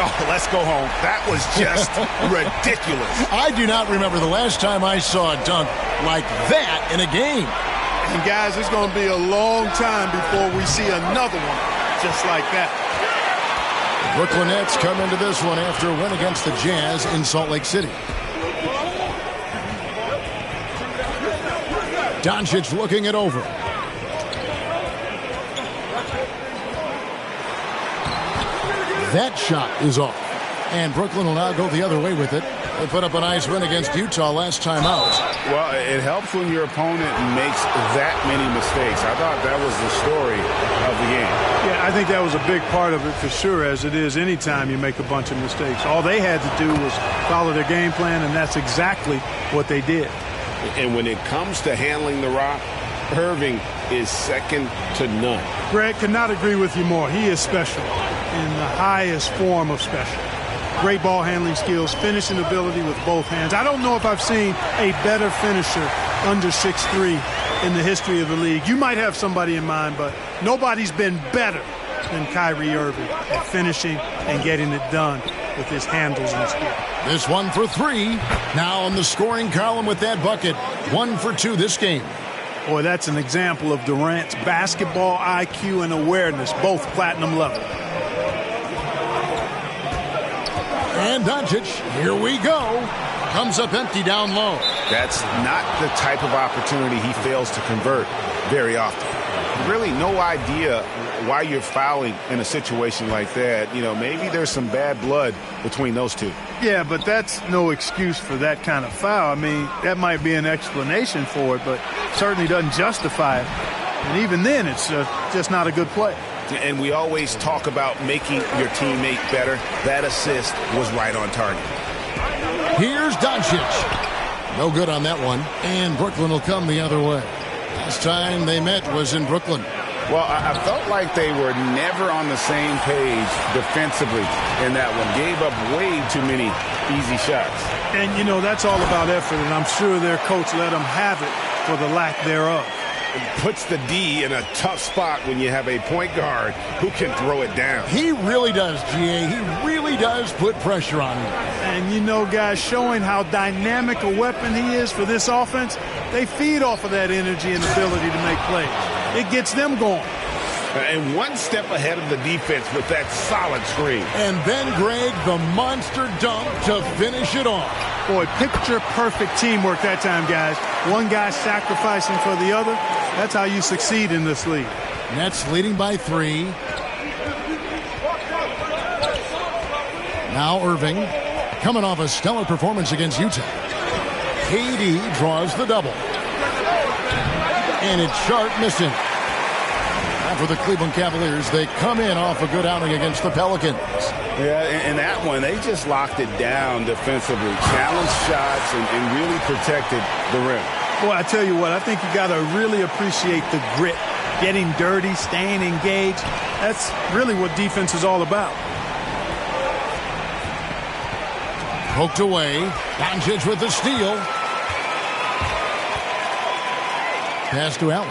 Oh, let's go home. That was just ridiculous. I do not remember the last time I saw a dunk like that in a game. And, guys, it's going to be a long time before we see another one just like that. Brooklyn Nets come into this one after a win against the Jazz in Salt Lake City. Doncic looking it over. That shot is off. And Brooklyn will now go the other way with it. They put up a nice win against Utah last time out. Well, it helps when your opponent makes that many mistakes. I thought that was the story of the game. Yeah, I think that was a big part of it for sure, as it is anytime you make a bunch of mistakes. All they had to do was follow their game plan, and that's exactly what they did. And when it comes to handling the rock, Irving is second to none. Greg, could not agree with you more. He is special in the highest form of special. Great ball handling skills, finishing ability with both hands. I don't know if I've seen a better finisher under 6'3" in the history of the league. You might have somebody in mind, but nobody's been better than Kyrie Irving at finishing and getting it done with his handles and skill. This one for 3. Now on the scoring column with that bucket. 1 for 2 this game. Boy, that's an example of Durant's basketball IQ and awareness, both platinum level. And Doncic, here we go. Comes up empty down low. That's not the type of opportunity he fails to convert very often. Really no idea why you're fouling in a situation like that. You know, maybe there's some bad blood between those two. Yeah, but that's no excuse for that kind of foul. I mean, that might be an explanation for it, but certainly doesn't justify it. And even then, it's just not a good play. And we always talk about making your teammate better. That assist was right on target. Here's Doncic. No good on that one. And Brooklyn will come the other way. Last time they met was in Brooklyn. Well, I felt like they were never on the same page defensively in that one. Gave up way too many easy shots. And, you know, that's all about effort, and I'm sure their coach let them have it for the lack thereof. It puts the D in a tough spot when you have a point guard who can throw it down. He really does, GA. He really does put pressure on him. And, you know, guys, showing how dynamic a weapon he is for this offense, they feed off of that energy and ability to make plays. It gets them going. And one step ahead of the defense with that solid screen. And then, Greg, the monster dunk to finish it off. Boy, picture-perfect teamwork that time, guys. One guy sacrificing for the other. That's how you succeed in this league. Nets leading by 3. Now Irving, coming off a stellar performance against Utah. KD draws the double. And it's Sharp missing. Now for the Cleveland Cavaliers, they come in off a good outing against the Pelicans. Yeah, and that one, they just locked it down defensively. Challenged shots and really protected the rim. Boy, I tell you what, I think you got to really appreciate the grit. Getting dirty, staying engaged. That's really what defense is all about. Poked away. Doncic with the steal. Pass to Allen.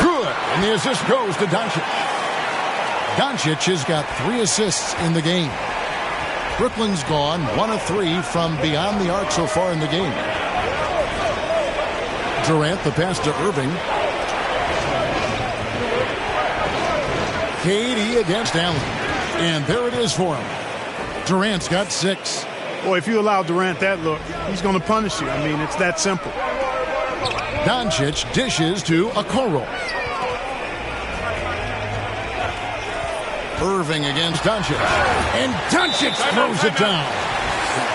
Good. And the assist goes to Doncic. Doncic has got 3 assists in the game. Brooklyn's gone 1 of 3 from beyond the arc so far in the game. Durant, the pass to Irving. KD against Allen. And there it is for him. Durant's got 6. Boy, if you allow Durant that look, he's going to punish you. I mean, it's that simple. Doncic dishes to Okoro. Irving against Doncic. And Doncic throws it down.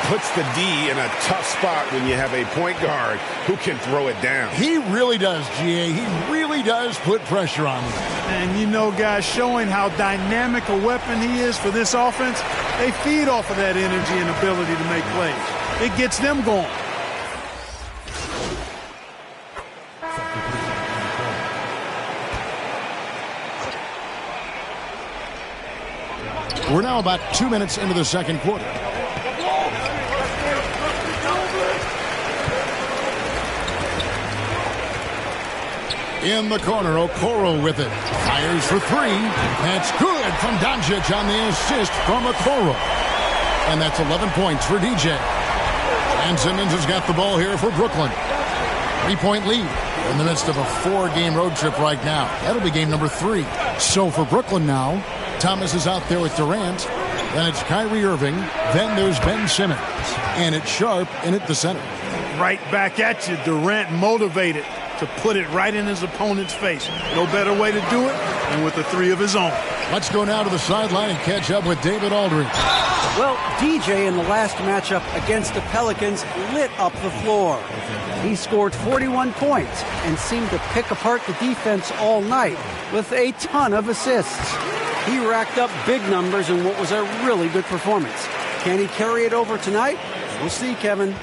Puts the D in a tough spot when you have a point guard who can throw it down. He really does, GA. He really does put pressure on him. And, you know, guys, showing how dynamic a weapon he is for this offense, they feed off of that energy and ability to make plays. It gets them going. We're now about 2 minutes into the second quarter. In the corner, Okoro with it. Fires for 3. That's good from Doncic on the assist from Okoro. And that's 11 points for DJ. And Simmons has got the ball here for Brooklyn. 3-point lead in the midst of a 4-game road trip right now. That'll be game number 3. So for Brooklyn now, Thomas is out there with Durant. Then it's Kyrie Irving. Then there's Ben Simmons. And it's Sharp in at the center. Right back at you. Durant motivated to put it right in his opponent's face. No better way to do it than with a 3 of his own. Let's go now to the sideline and catch up with David Aldridge. Well, DJ in the last matchup against the Pelicans lit up the floor. He scored 41 points and seemed to pick apart the defense all night with a ton of assists. He racked up big numbers in what was a really good performance. Can he carry it over tonight? We'll see, Kevin.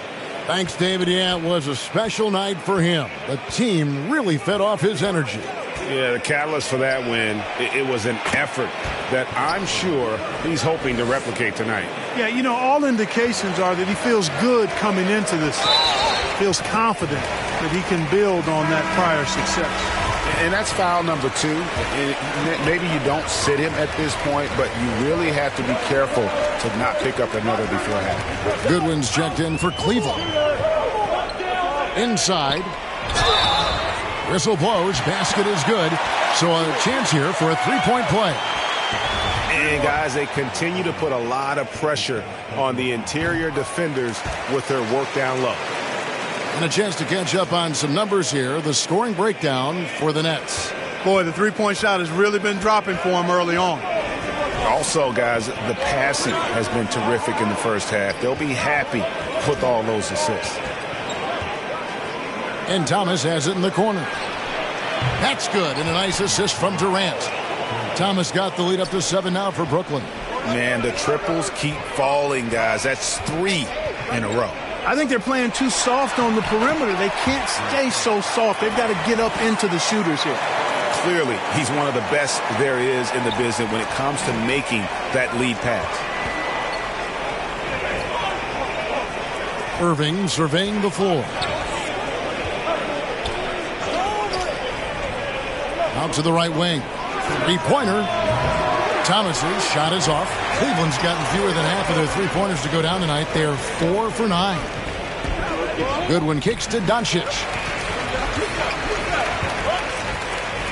Thanks, David. Yeah, it was a special night for him. The team really fed off his energy. Yeah, the catalyst for that win, it was an effort that I'm sure he's hoping to replicate tonight. Yeah, you know, all indications are that he feels good coming into this. Feels confident that he can build on that prior success. And that's foul number 2. Maybe you don't sit him at this point, but you really have to be careful to not pick up another before it happens. Goodwin's checked in for Cleveland. Inside. Whistle blows, basket is good. So a chance here for a three-point play. And guys, they continue to put a lot of pressure on the interior defenders with their work down low. And a chance to catch up on some numbers here. The scoring breakdown for the Nets. Boy, the three-point shot has really been dropping for them early on. Also, guys, the passing has been terrific in the first half. They'll be happy with all those assists. And Thomas has it in the corner. That's good, and a nice assist from Durant. Thomas got the lead up to 7 now for Brooklyn. Man, the triples keep falling, guys. That's 3 in a row. I think they're playing too soft on the perimeter. They can't stay so soft. They've got to get up into the shooters here. Clearly, he's one of the best there is in the business when it comes to making that lead pass. Irving surveying the floor. Out to the right wing. Three-pointer. Thomas's shot is off. Cleveland's gotten fewer than half of their three-pointers to go down tonight. They're 4 for 9. Goodwin kicks to Doncic.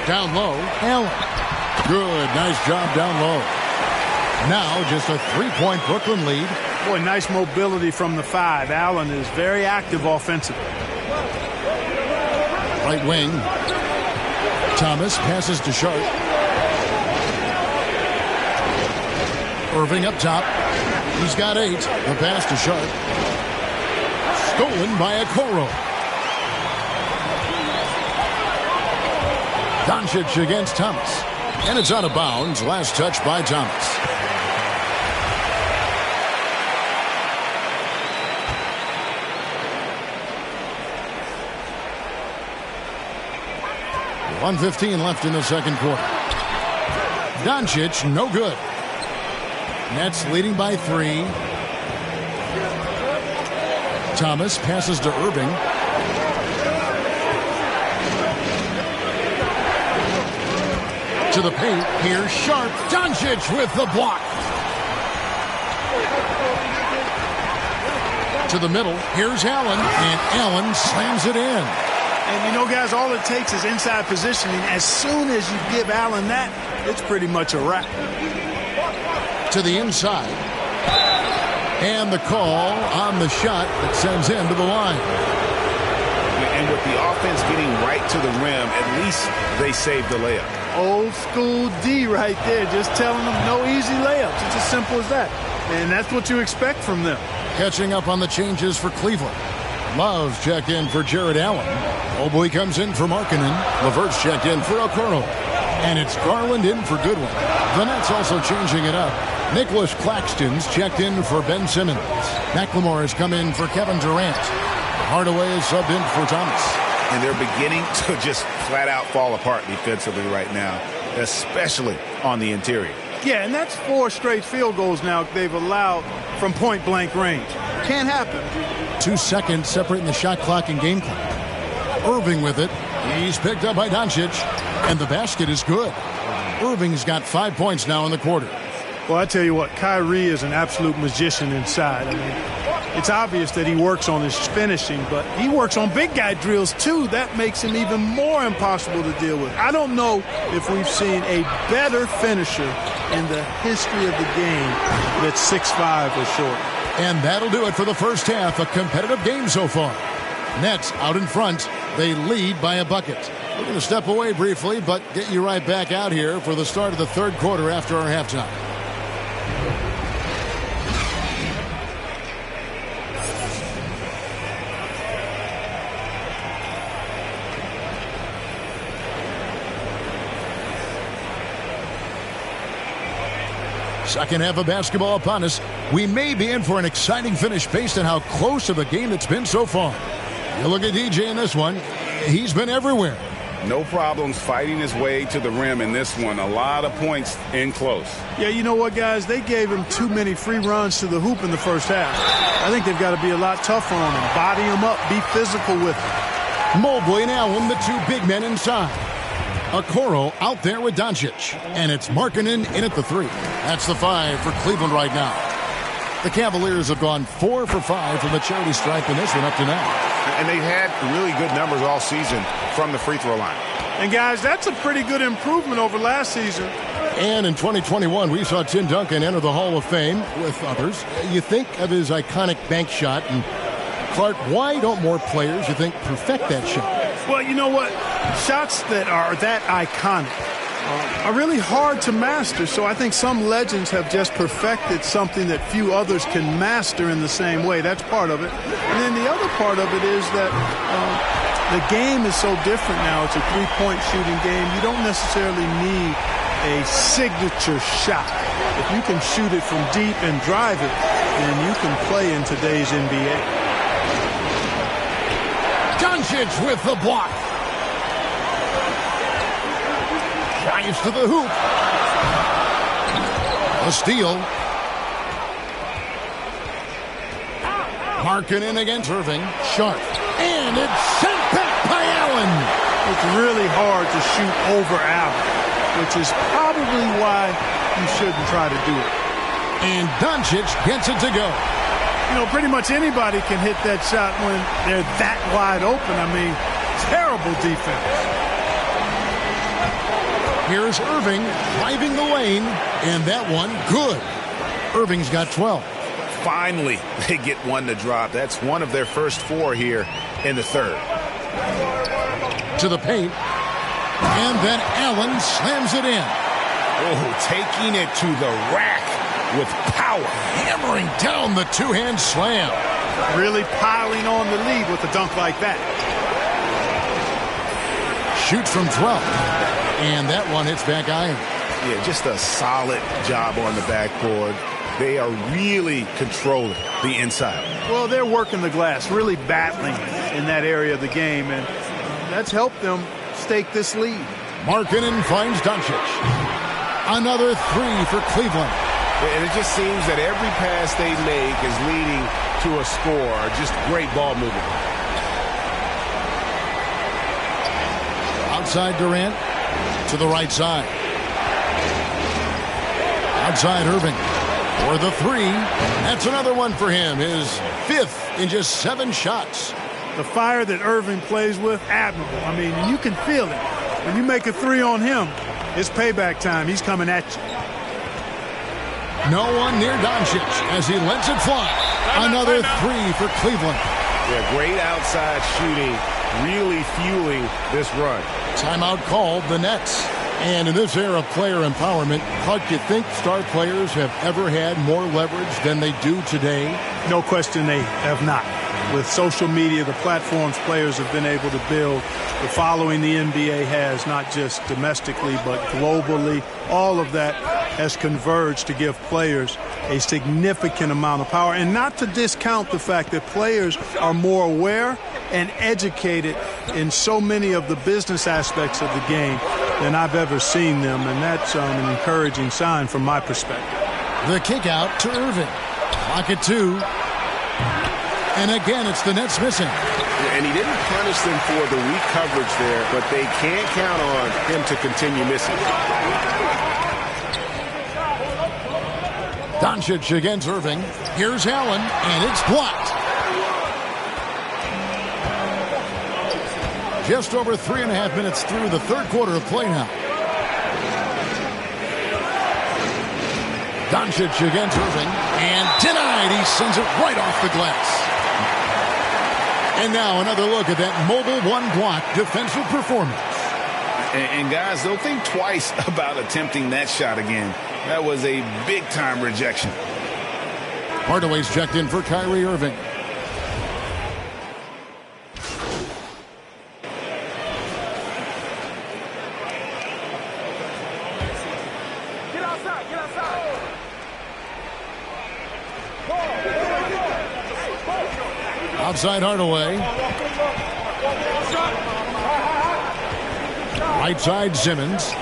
Down low, Allen. Good, nice job down low. Now just a 3-point Brooklyn lead. Boy, nice mobility from the 5. Allen is very active offensively. Right wing. Thomas passes to Sharp. Irving up top. He's got 8. The pass to Sharp. Stolen by Okoro. Doncic against Thomas. And it's out of bounds. Last touch by Thomas. .115 left in the second quarter. Doncic, no good. Nets leading by 3. Thomas passes to Irving. To the paint. Here's Sharp. Doncic with the block. To the middle. Here's Allen. And Allen slams it in. And, you know, guys, all it takes is inside positioning. As soon as you give Allen that, it's pretty much a wrap. To the inside. And the call on the shot that sends him to the line. And with the offense getting right to the rim, at least they saved the layup. Old school D right there, just telling them no easy layups. It's as simple as that. And that's what you expect from them. Catching up on the changes for Cleveland. Love's checked in for Jared Allen. Mobley comes in for Markkanen. LeVert's checked in for Okoro. And it's Garland in for Goodwin. The Nets also changing it up. Nicholas Claxton's checked in for Ben Simmons. McLemore has come in for Kevin Durant. Hardaway is subbed in for Thomas. And they're beginning to just flat out fall apart defensively right now, especially on the interior. Yeah, and that's 4 straight field goals now they've allowed from point-blank range. Can't happen. 2 seconds separating the shot clock and game clock. Irving with it. He's picked up by Doncic. And the basket is good. Irving's got 5 points now in the quarter. Well, I tell you what, Kyrie is an absolute magician inside. I mean, it's obvious that he works on his finishing, but he works on big guy drills too. That makes him even more impossible to deal with. I don't know if we've seen a better finisher in the history of the game that's 6'5" or short. And that'll do it for the first half. A competitive game so far. Nets out in front. They lead by a bucket. We're going to step away briefly, but get you right back out here for the start of the third quarter after our halftime. Second half of basketball upon us. We may be in for an exciting finish based on how close of a game it's been so far. You look at DJ in this one. He's been everywhere. No problems fighting his way to the rim in this one. A lot of points in close. Yeah, you know what, guys? They gave him too many free runs to the hoop in the first half. I think they've got to be a lot tougher on him. Body him up. Be physical with him. Mobley and Allen, the 2 big men inside. Okoro out there with Doncic. And it's Markkanen in at the 3. That's the 5 for Cleveland right now. The Cavaliers have gone 4 for 5 from the charity stripe in this one up to now. And they've had really good numbers all season from the free throw line. And, guys, that's a pretty good improvement over last season. And in 2021, we saw Tim Duncan enter the Hall of Fame with others. You think of his iconic bank shot. And, Clark, why don't more players, you think, perfect that shot? Well, you know what? Shots that are that iconic are really hard to master. So I think some legends have just perfected something that few others can master in the same way. That's part of it. And then the other part of it is that the game is so different now. It's a three-point shooting game. You don't necessarily need a signature shot. If you can shoot it from deep and drive it, then you can play in today's NBA. Doncic with the block. Drives to the hoop. A steal. Markkanen against Irving. Sharp. And it's sent back by Allen. It's really hard to shoot over Allen, which is probably why you shouldn't try to do it. And Doncic gets it to go. You know, pretty much anybody can hit that shot when they're that wide open. I mean, terrible defense. Here's Irving driving the lane, and that one good. Irving's got 12. Finally, they get one to drop. That's one of their first 4 here in the third. To the paint, and then Allen slams it in. Oh, taking it to the rack with power. Hammering down the two-hand slam. Really piling on the lead with a dunk like that. Shoots from 12. And that one hits back iron. Yeah, just a solid job on the backboard. They are really controlling the inside. Well, they're working the glass, really battling in that area of the game, and that's helped them stake this lead. Markkanen finds Doncic. Another 3 for Cleveland. And it just seems that every pass they make is leading to a score. Just great ball movement. Outside Durant. To the right side. Outside Irving. For the 3. That's another one for him. His 5th in just 7 shots. The fire that Irving plays with, admirable. I mean, you can feel it. When you make a 3 on him, it's payback time. He's coming at you. No one near Doncic as he lets it fly. Another 3 for Cleveland. Yeah, great outside shooting, really fueling this run. Timeout called, the Nets. And in this era of player empowerment, Clark, do you think star players have ever had more leverage than they do today? No question they have not. With social media, the platforms players have been able to build, the following the NBA has, not just domestically, but globally, all of that has converged to give players a significant amount of power. And not to discount the fact that players are more aware and educated in so many of the business aspects of the game than I've ever seen them. And that's an encouraging sign from my perspective. The kick out to Irving. Clock at 2. And again, it's the Nets missing. And he didn't punish them for the weak coverage there, but they can't count on him to continue missing. Doncic against Irving. Here's Allen, and it's blocked. Just over 3.5 minutes through the third quarter of play now. Doncic against Irving, and denied. He sends it right off the glass. And now another look at that mobile one-block defensive performance. And guys, don't think twice about attempting that shot again. That was a big-time rejection. Hardaway's checked in for Kyrie Irving. Get outside, get outside. Outside Hardaway. Right side Simmons.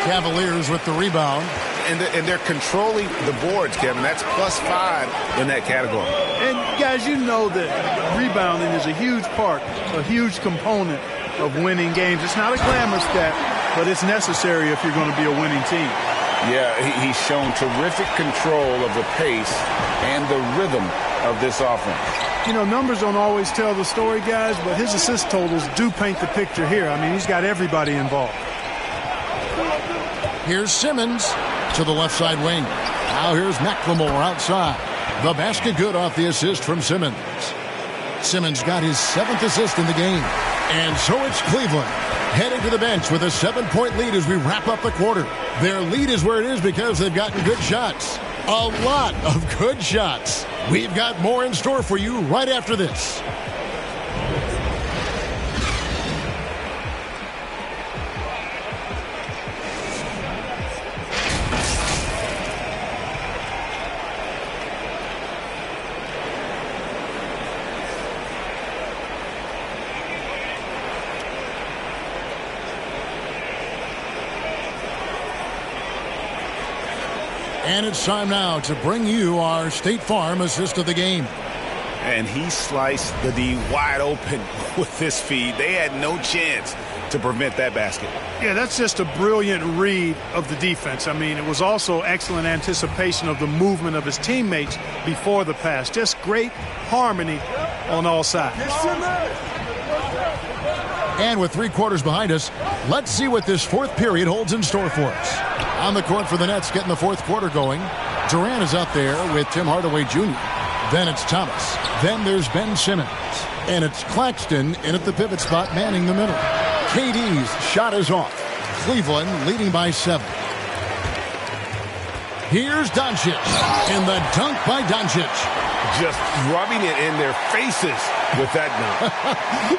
Cavaliers with the rebound. And they're controlling the boards, Kevin. That's +5 in that category. And, guys, you know that rebounding is a huge part, a huge component of winning games. It's not a glamour stat, but it's necessary if you're going to be a winning team. Yeah, he's shown terrific control of the pace and the rhythm of this offense. You know, numbers don't always tell the story, guys, but his assist totals do paint the picture here. I mean, he's got everybody involved. Here's Simmons to the left side wing. Now here's McLemore outside. The basket good off the assist from Simmons. Simmons got his 7th assist in the game. And so it's Cleveland heading to the bench with a 7-point lead as we wrap up the quarter. Their lead is where it is because they've gotten good shots. A lot of good shots. We've got more in store for you right after this. And it's time now to bring you our State Farm assist of the game. And he sliced the D wide open with this feed. They had no chance to prevent that basket. Yeah, that's just a brilliant read of the defense. I mean, it was also excellent anticipation of the movement of his teammates before the pass. Just great harmony on all sides. And with 3 quarters behind us, let's see what this 4th period holds in store for us. On the court for the Nets, getting the 4th quarter going. Durant is out there with Tim Hardaway Jr. Then it's Thomas. Then there's Ben Simmons. And it's Claxton in at the pivot spot, manning the middle. KD's shot is off. Cleveland leading by 7. Here's Doncic. And the dunk by Doncic. Just rubbing it in their faces with that dunk.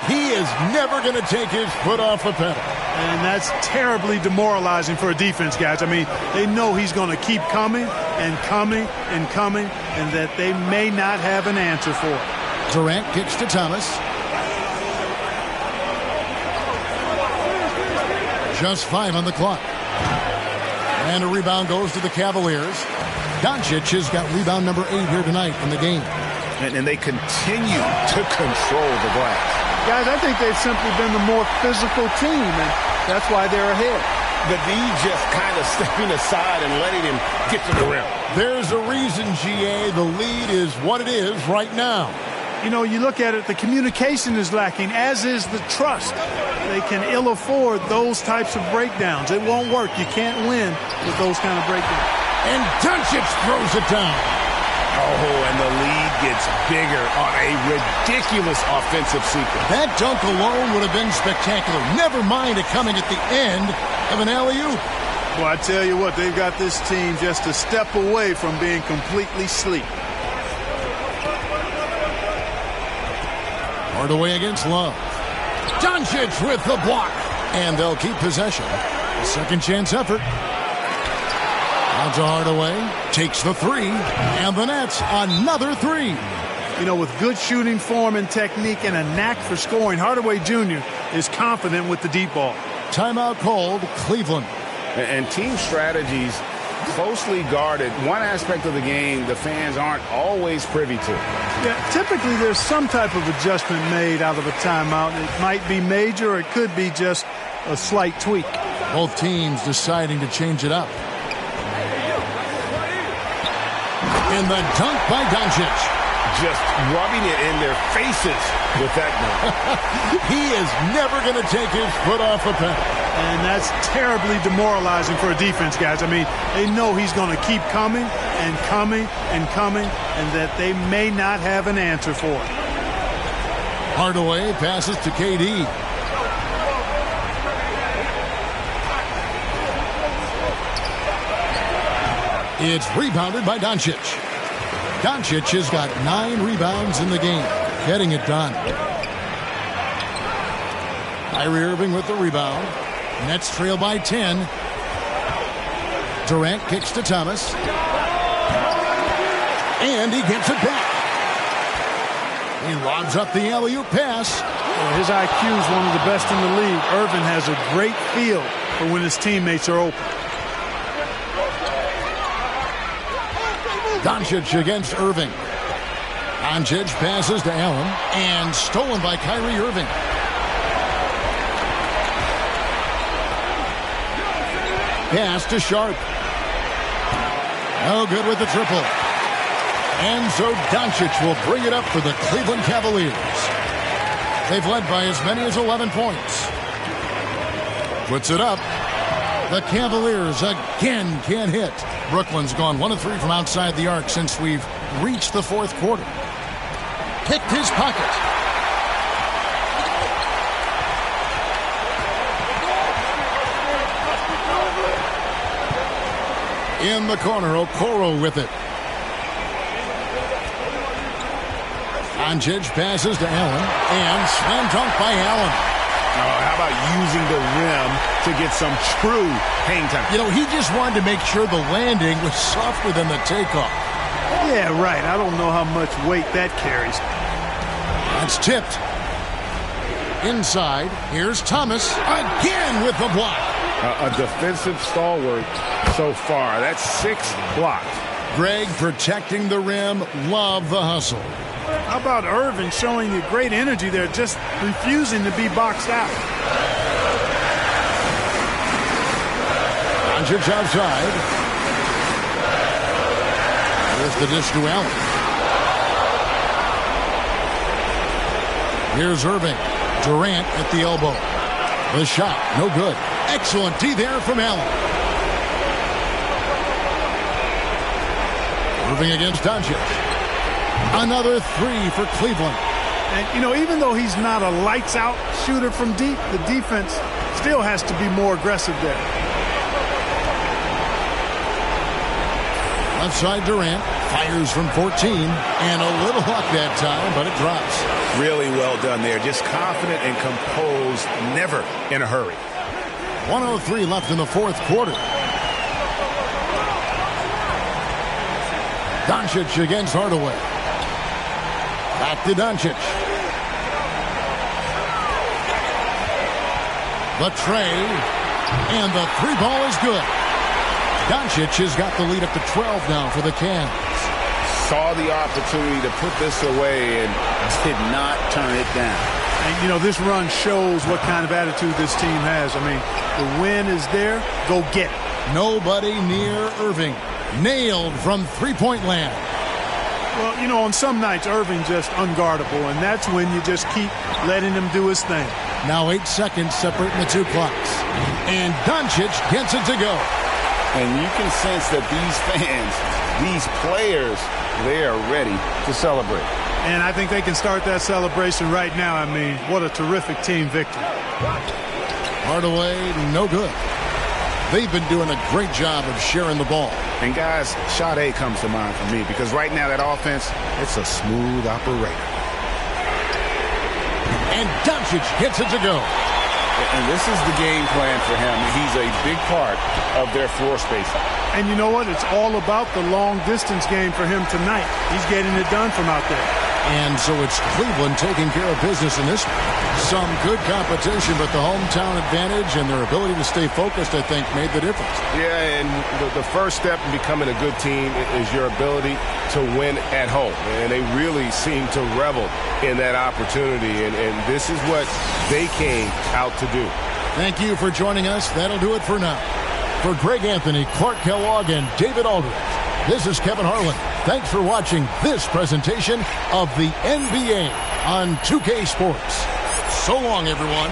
He is never going to take his foot off the pedal. And that's terribly demoralizing for a defense, guys. I mean, they know he's going to keep coming and coming and coming, and that they may not have an answer for it. Durant kicks to Thomas. Just 5 on the clock. And a rebound goes to the Cavaliers. Doncic has got rebound number 8 here tonight in the game. And they continue to control the glass. Guys, I think they've simply been the more physical team, and that's why they're ahead. The D just kind of stepping aside and letting him get to the rim. There's a reason, GA, the lead is what it is right now. You know, you look at it, the communication is lacking, as is the trust. They can ill afford those types of breakdowns. It won't work. You can't win with those kind of breakdowns. And Doncic throws it down. Oh, and the lead gets bigger on a ridiculous offensive sequence. That dunk alone would have been spectacular. Never mind it coming at the end of an alley-oop. Well, I tell you what, they've got this team just a step away from being completely asleep. Hardaway against Love. Doncic with the block. And they'll keep possession. A second chance effort. Out to Hardaway. Takes the 3. And the Nets another 3. You know, with good shooting form and technique and a knack for scoring, Hardaway Jr. is confident with the deep ball. Timeout called, Cleveland. And team strategies closely guarded. One aspect of the game the fans aren't always privy to. Yeah, typically there's some type of adjustment made out of a timeout. It might be major, or it could be just a slight tweak. Both teams deciding to change it up. And the dunk by Doncic. Just rubbing it in their faces with that dunk. He is never going to take his foot off the pedal. And that's terribly demoralizing for a defense, guys. I mean, they know he's going to keep coming and coming and coming, and that they may not have an answer for it. Hardaway passes to KD. It's rebounded by Doncic. Doncic has got 9 rebounds in the game, getting it done. Kyrie Irving with the rebound. Nets trail by 10. Durant kicks to Thomas. And he gets it back. He lobs up the alley-oop pass. His IQ is one of the best in the league. Irving has a great feel for when his teammates are open. Doncic against Irving. Doncic passes to Allen and stolen by Kyrie Irving. Pass to Sharp. No good with the triple. And so Doncic will bring it up for the Cleveland Cavaliers. They've led by as many as 11 points. Puts it up. The Cavaliers again can't hit. Brooklyn's gone 1 of 3 from outside the arc since we've reached the fourth quarter. Picked his pocket. In the corner, Okoro with it. Doncic passes to Allen, and slam dunk by Allen. Oh, how about using the rim to get some true hang time? You know, he just wanted to make sure the landing was softer than the takeoff. Yeah, right. I don't know how much weight that carries. That's tipped. Inside, here's Thomas again with the block. A defensive stalwart so far. That's 6 blocked. Greg protecting the rim. Love the hustle. How about Irvin showing you great energy there, just refusing to be boxed out? Doncic outside. There's the dish to Allen. Here's Irving. Durant at the elbow. The shot, no good. Excellent D there from Allen. Irving against Doncic. Another 3 for Cleveland. And, you know, even though he's not a lights-out shooter from deep, the defense still has to be more aggressive there. Left side Durant fires from 14, and a little luck that time, but it drops. Really well done there. Just confident and composed, never in a hurry. 1:03 left in the fourth quarter. Doncic against Hardaway. Back to Doncic. The tray, and the 3 ball is good. Doncic has got the lead up to 12 now for the Cavs. Saw the opportunity to put this away and did not turn it down. And, you know, this run shows what kind of attitude this team has. I mean, the win is there. Go get it. Nobody near Irving. Nailed from three-point land. Well, you know, on some nights, Irving just unguardable, and that's when you just keep letting him do his thing. Now 8 seconds separating the 2 clocks. And Doncic gets it to go. And you can sense that these fans, these players, they are ready to celebrate. And I think they can start that celebration right now. I mean, what a terrific team victory. Hardaway, no good. They've been doing a great job of sharing the ball. And guys, shot A comes to mind for me because right now that offense, it's a smooth operator. And Doncic gets it to go. And this is the game plan for him. He's a big part of their floor spacing. And you know what? It's all about the long-distance game for him tonight. He's getting it done from out there. And so it's Cleveland taking care of business in this one. Some good competition, but the hometown advantage and their ability to stay focused, I think, made the difference. Yeah, and the first step in becoming a good team is your ability to win at home. And they really seem to revel in that opportunity. And this is what they came out to do. Thank you for joining us. That'll do it for now. For Greg Anthony, Clark Kellogg, and David Aldridge, this is Kevin Harlan. Thanks for watching this presentation of the NBA on 2K Sports. So long, everyone.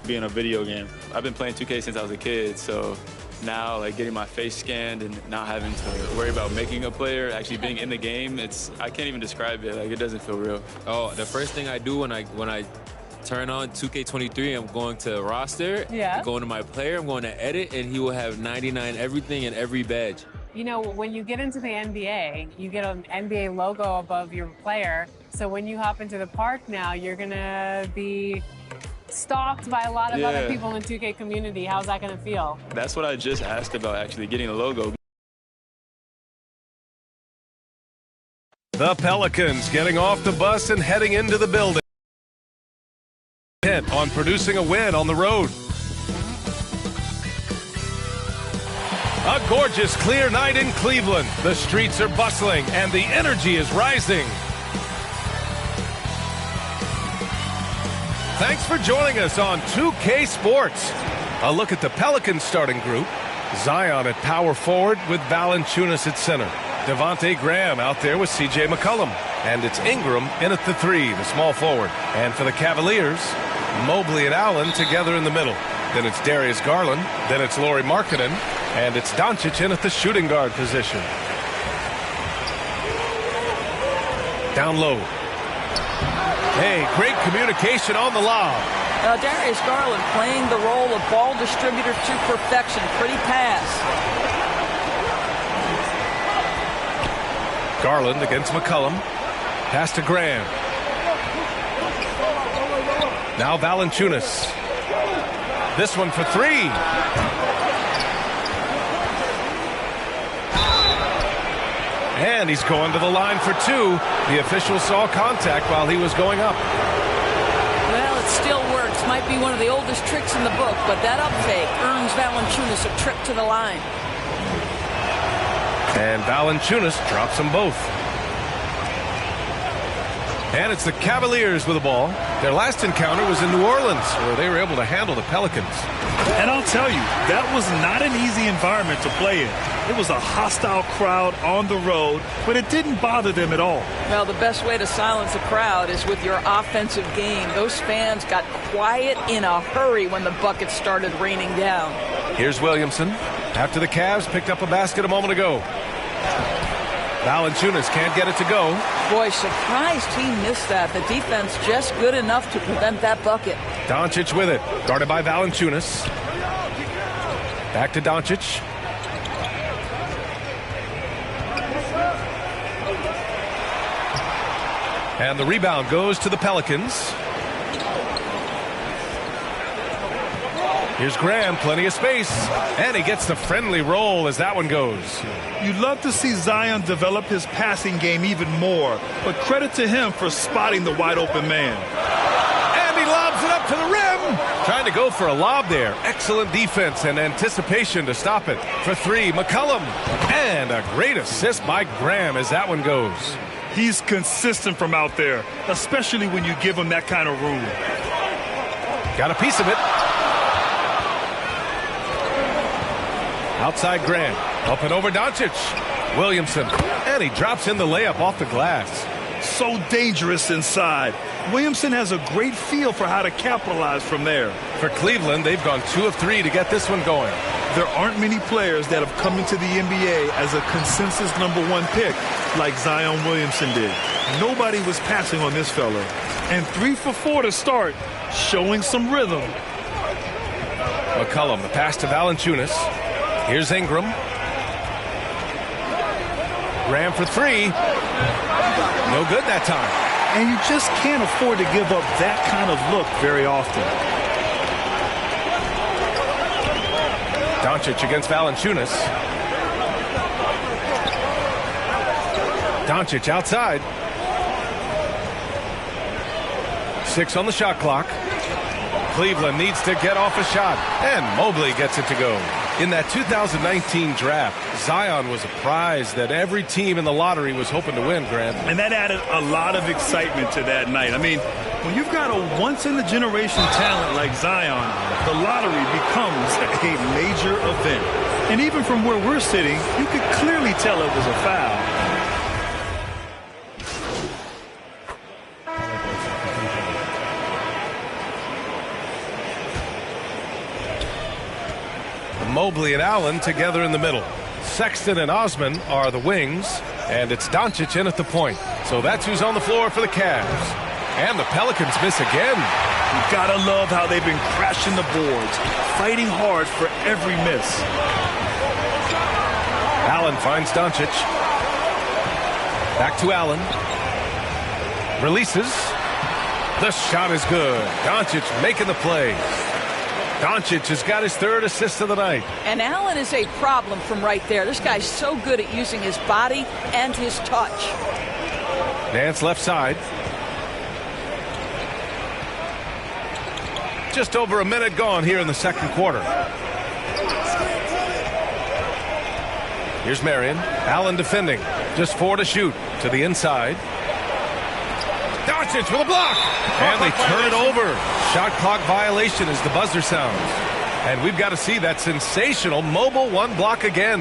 being a video game. I've been playing 2K since I was a kid, so now like getting my face scanned and not having to worry about making a player, actually being in the game, I can't even describe it. Like, it doesn't feel real. Oh, the first thing I do when I turn on 2K23, I'm going to roster, I'm going to my player, I'm going to edit, and he will have 99 everything and every badge. You know, when you get into the NBA, you get an NBA logo above your player. So when you hop into the park now, you're going to be stalked by a lot of other people in the 2K community. How's that going to feel? That's what I just asked about, actually, getting a logo. The Pelicans getting off the bus and heading into the building. On producing a win on the road. A gorgeous, clear night in Cleveland. The streets are bustling and the energy is rising. Thanks for joining us on 2K Sports. A look at the Pelicans starting group. Zion at power forward with Valanciunas at center. Devontae Graham out there with C.J. McCollum. And it's Ingram in at the 3, the small forward. And for the Cavaliers, Mobley and Allen together in the middle. Then it's Darius Garland. Then it's Lauri Markkanen. And it's Doncic in at the shooting guard position. Down low. Hey, great communication on the lob. Darius Garland playing the role of ball distributor to perfection. Pretty pass. Garland against McCollum. Pass to Graham. Now Valanciunas. This one for 3. And he's going to the line for 2. The official saw contact while he was going up. Well, it still works. Might be one of the oldest tricks in the book, but that uptake earns Valanciunas a trip to the line. And Valanciunas drops them both. And it's the Cavaliers with the ball. Their last encounter was in New Orleans, where they were able to handle the Pelicans. And I'll tell you, that was not an easy environment to play in. It was a hostile crowd on the road, but it didn't bother them at all. Well, the best way to silence a crowd is with your offensive game. Those fans got quiet in a hurry when the buckets started raining down. Here's Williamson. After the Cavs picked up a basket a moment ago. Valanciunas can't get it to go. Boy, surprised he missed that. The defense just good enough to prevent that bucket. Doncic with it. Guarded by Valanciunas. Back to Doncic. And the rebound goes to the Pelicans. Here's Graham, plenty of space. And he gets the friendly roll as that one goes. You'd love to see Zion develop his passing game even more, but credit to him for spotting the wide open man. And he lobs it up to the rim. Trying to go for a lob there. Excellent defense and anticipation to stop it. For 3, McCollum. And a great assist by Graham as that one goes. He's consistent from out there, especially when you give him that kind of room. Got a piece of it. Outside Graham. Up and over Doncic. Williamson. And he drops in the layup off the glass. So dangerous inside. Williamson has a great feel for how to capitalize from there. For Cleveland, they've gone 2 of 3 to get this one going. There aren't many players that have come into the NBA as a consensus #1 pick like Zion Williamson did. Nobody was passing on this fella. And 3 for 4 to start, showing some rhythm. McCollum, the pass to Valanciunas. Here's Ingram. Graham for 3. No good that time. And you just can't afford to give up that kind of look very often. Doncic against Valanciunas. Doncic outside. 6 on the shot clock. Cleveland needs to get off a shot. And Mobley gets it to go. In that 2019 draft, Zion was a prize that every team in the lottery was hoping to win, Grant. And that added a lot of excitement to that night. I mean, when you've got a once-in-a-generation talent like Zion, the lottery becomes a major event. And even from where we're sitting, you could clearly tell it was a foul. Mobley and Allen together in the middle. Sexton and Osman are the wings, and it's Doncic in at the point. So that's who's on the floor for the Cavs. And the Pelicans miss again. You gotta love how they've been crashing the boards, fighting hard for every miss. Allen finds Doncic. Back to Allen. Releases. The shot is good. Doncic making the play. Doncic has got his 3rd assist of the night. And Allen is a problem from right there. This guy's so good at using his body and his touch. Nance left side. Just over a minute gone here in the second quarter. Here's Marion. Allen defending. Just 4 to shoot. To the inside. Doncic with a block. And they turn it over. Shot clock violation as the buzzer sounds. And we've got to see that sensational mobile 1 block again.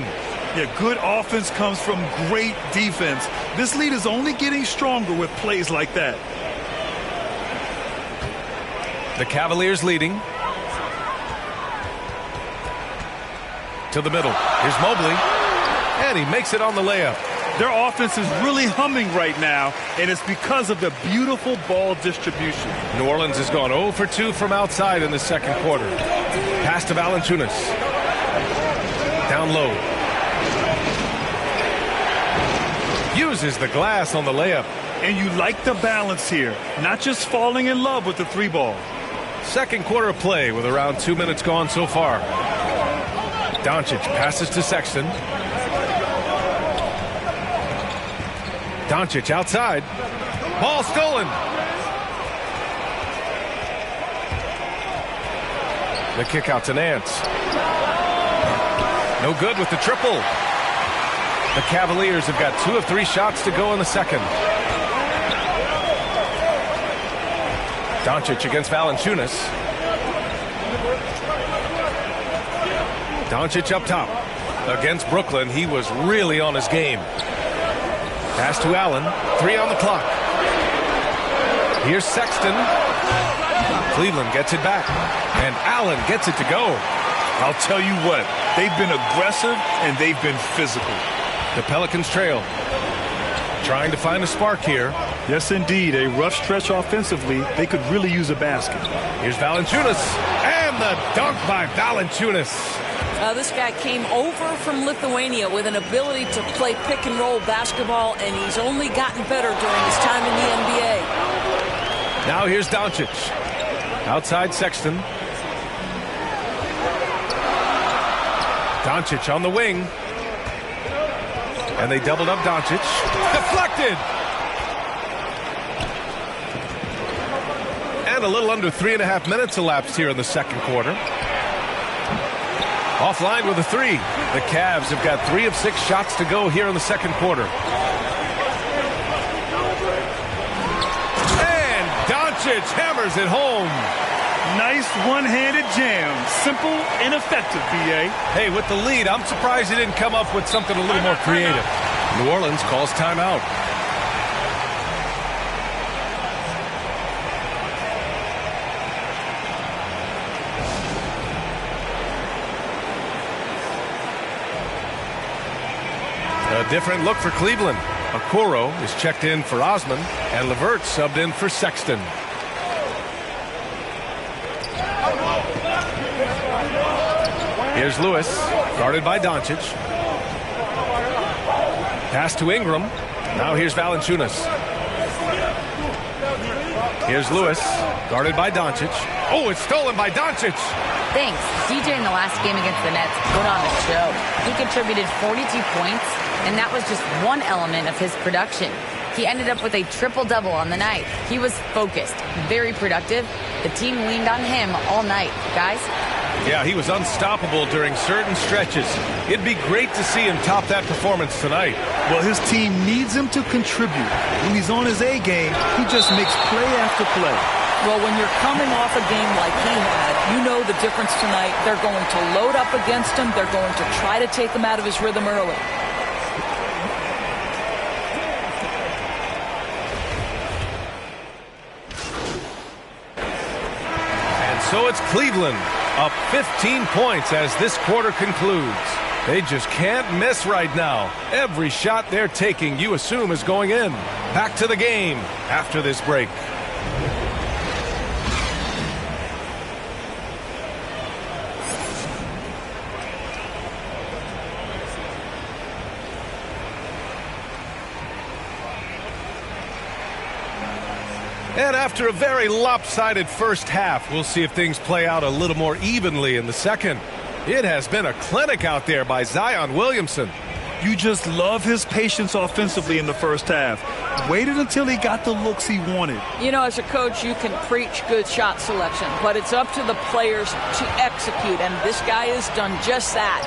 Yeah, good offense comes from great defense. This lead is only getting stronger with plays like that. The Cavaliers leading. To the middle. Here's Mobley. And he makes it on the layup. Their offense is really humming right now, and it's because of the beautiful ball distribution. New Orleans has gone 0 for 2 from outside in the second quarter. Pass to Valanciunas. Down low. Uses the glass on the layup. And you like the balance here, not just falling in love with the 3-ball. Second quarter of play with around 2 minutes gone so far. Doncic passes to Sexton. Doncic outside. Ball stolen. The kick out to Nance. No good with the triple. The Cavaliers have got 2 of 3 shots to go in the second. Doncic against Valanciunas. Doncic up top. Against Brooklyn, he was really on his game. Pass to Allen. 3 on the clock. Here's Sexton. Cleveland gets it back. And Allen gets it to go. I'll tell you what, they've been aggressive and they've been physical. The Pelicans trail. Trying to find a spark here. Yes, indeed. A rough stretch offensively. They could really use a basket. Here's Valanciunas. And the dunk by Valanciunas. This guy came over from Lithuania with an ability to play pick-and-roll basketball, and he's only gotten better during his time in the NBA. Now here's Doncic. Outside Sexton. Doncic on the wing. And they doubled up Doncic. Deflected! And a little under 3.5 minutes elapsed here in the second quarter. Offline with a 3. The Cavs have got 3 of 6 shots to go here in the second quarter. And Doncic hammers it home. Nice one-handed jam. Simple and effective, B.A. Hey, with the lead, I'm surprised he didn't come up with something a little more creative. New Orleans calls timeout. A different look for Cleveland. Okoro is checked in for Osman, and LeVert subbed in for Sexton. Here's Lewis, guarded by Doncic. Pass to Ingram. Now here's Valanciunas. Here's Lewis, guarded by Doncic. Oh, it's stolen by Doncic. Thanks. DJ in the last game against the Nets put on a show. He contributed 42 points, and that was just one element of his production. He ended up with a triple-double on the night. He was focused, very productive. The team leaned on him all night. Guys? Yeah, he was unstoppable during certain stretches. It'd be great to see him top that performance tonight. Well, his team needs him to contribute. When he's on his A game, he just makes play after play. Well, when you're coming off a game like he had, you know the difference tonight. They're going to load up against him. They're going to try to take him out of his rhythm early. So it's Cleveland up 15 points as this quarter concludes. They just can't miss right now. Every shot they're taking, you assume, is going in. Back to the game after this break. And after a very lopsided first half, we'll see if things play out a little more evenly in the second. It has been a clinic out there by Zion Williamson. You just love his patience offensively in the first half. Waited until he got the looks he wanted. You know, as a coach, you can preach good shot selection, but it's up to the players to execute, and this guy has done just that.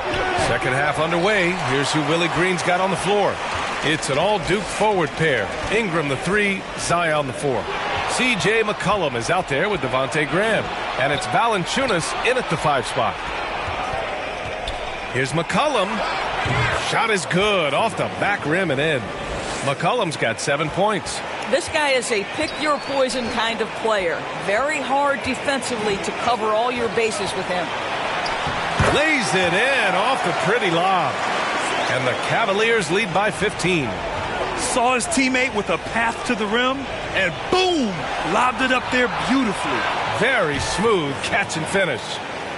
Second half underway. Here's who Willie Green's got on the floor. It's an all-Duke forward pair. Ingram the 3, Zion the 4. C.J. McCollum is out there with Devontae Graham, and it's Valanciunas in at the 5 spot. Here's McCollum. Shot is good off the back rim and in. McCollum's got 7 points. This guy is a pick-your-poison kind of player. Very hard defensively to cover all your bases with him. Lays it in off the pretty lob. And the Cavaliers lead by 15. Saw his teammate with a path to the rim, and boom, lobbed it up there beautifully. Very smooth catch and finish.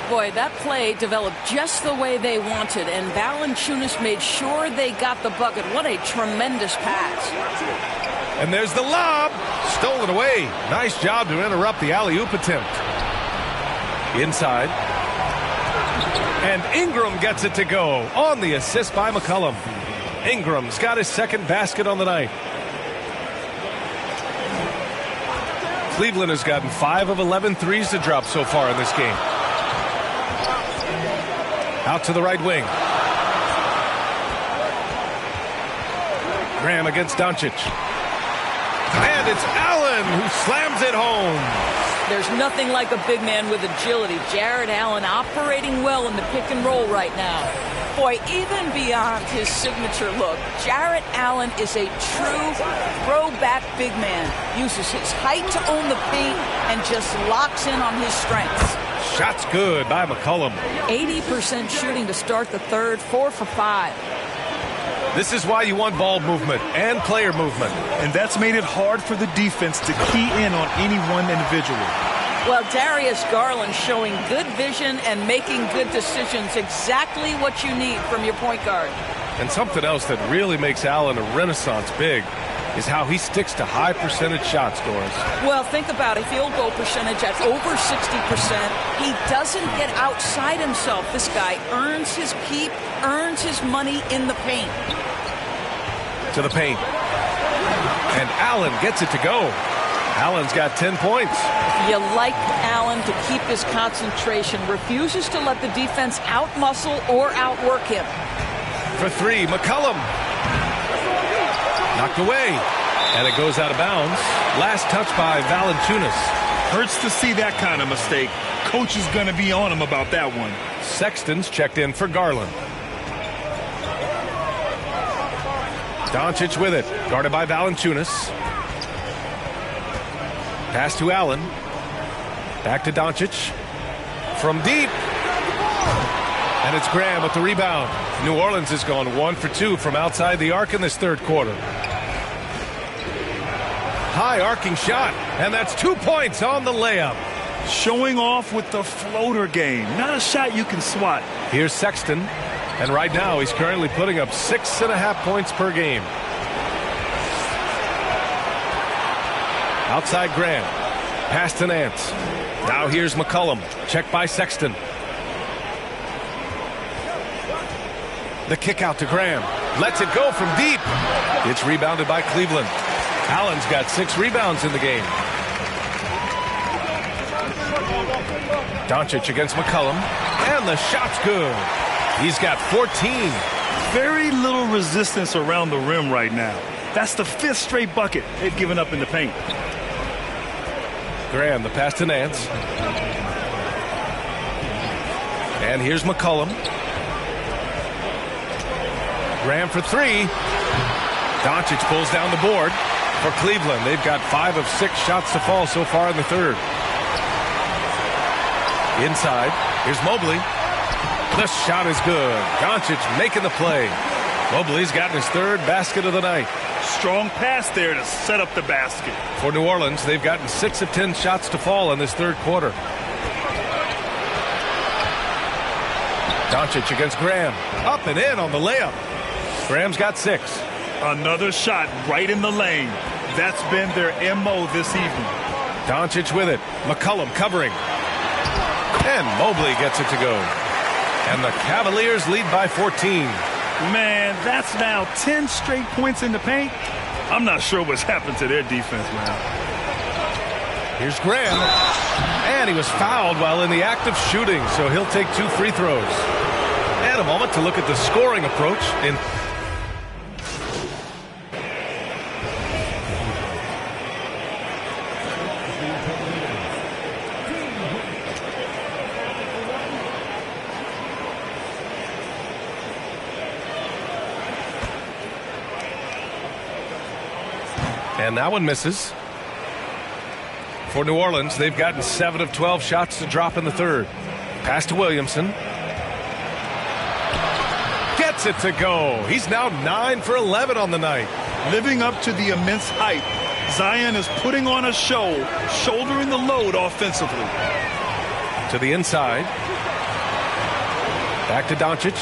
Boy, that play developed just the way they wanted, and Valanciunas made sure they got the bucket. What a tremendous pass. And there's the lob. Stolen away. Nice job to interrupt the alley-oop attempt. Inside. And Ingram gets it to go on the assist by McCollum. Ingram's got his second basket on the night. Cleveland has gotten 5 of 11 threes to drop so far in this game. Out to the right wing. Graham against Doncic. And it's Allen who slams it home. There's nothing like a big man with agility. Jarrett Allen operating well in the pick and roll right now. Boy, even beyond his signature look, Jarrett Allen is a true throwback big man. Uses his height to own the paint and just locks in on his strengths. Shot's good by McCollum. 80% shooting to start the third, 4 for 5. This is why you want ball movement and player movement. And that's made it hard for the defense to key in on any one individual. Well, Darius Garland showing good vision and making good decisions. Exactly what you need from your point guard. And something else that really makes Allen a renaissance big is how he sticks to high percentage shots, Doris. Well, think about a field goal percentage at over 60%. He doesn't get outside himself. This guy earns his keep, earns his money in the paint. To the paint. And Allen gets it to go. Allen's got 10 points. You like Allen to keep his concentration. Refuses to let the defense outmuscle or outwork him. For 3, McCollum. Knocked away. And it goes out of bounds. Last touch by Valanciunas. Hurts to see that kind of mistake. Coach is going to be on him about that one. Sexton's checked in for Garland. Doncic with it. Guarded by Valanciunas. Pass to Allen. Back to Doncic. From deep. And it's Graham with the rebound. New Orleans has gone 1 for 2 from outside the arc in this third quarter. High arcing shot. And that's 2 points on the layup. Showing off with the floater game. Not a shot you can swat. Here's Sexton. And right now he's currently putting up 6.5 points per game. Outside Graham. Pass to Nance. Now here's McCollum. Checked by Sexton. The kick out to Graham. Lets it go from deep. It's rebounded by Cleveland. Allen's got 6 rebounds in the game. Doncic against McCollum. And the shot's good. He's got 14. Very little resistance around the rim right now. That's the 5th straight bucket they've given up in the paint. Graham, the pass to Nance. And here's McCollum. Graham for 3. Doncic pulls down the board for Cleveland. They've got 5 of 6 shots to fall so far in the third. Inside, Here's Mobley. The shot is good. Doncic making the play. Mobley's gotten his third basket of the night. Strong pass there to set up the basket. For New Orleans, they've gotten 6 of 10 shots to fall in this third quarter. Doncic against Graham. Up and in on the layup. Graham's got 6. Another shot right in the lane. That's been their MO this evening. Doncic with it. McCollum covering. And Mobley gets it to go. And the Cavaliers lead by 14. Man, that's now 10 straight points in the paint. I'm not sure what's happened to their defense, man. Here's Graham. And he was fouled while in the act of shooting, so he'll take 2 free throws. And a moment to look at the scoring approach. And that one misses. For New Orleans, they've gotten 7 of 12 shots to drop in the third. Pass to Williamson. Gets it to go. He's now 9 for 11 on the night. Living up to the immense hype, Zion is putting on a show, shouldering the load offensively. To the inside. Back to Doncic.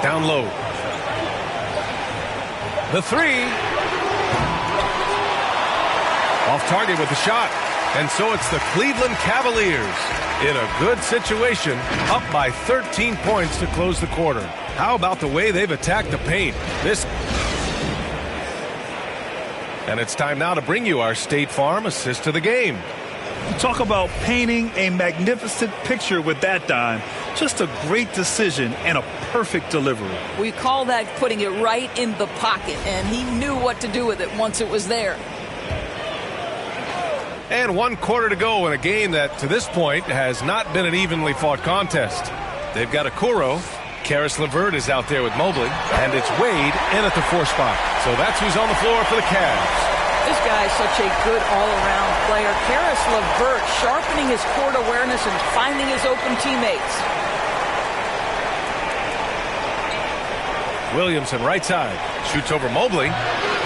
Down low. The 3. Off target with the shot. And so it's the Cleveland Cavaliers in a good situation, up by 13 points to close the quarter. How about the way they've attacked the paint? And it's time now to bring you our State Farm assist of the game. Talk about painting a magnificent picture with that dime. Just a great decision and a perfect delivery. We call that putting it right in the pocket, and he knew what to do with it once it was there. And 1 quarter to go in a game that, to this point, has not been an evenly fought contest. They've got Okoro. Karis LeVert is out there with Mobley. And it's Wade in at the 4 spot. So that's who's on the floor for the Cavs. This guy is such a good all-around player. Karis LeVert sharpening his court awareness and finding his open teammates. Williamson, right side. Shoots over Mobley.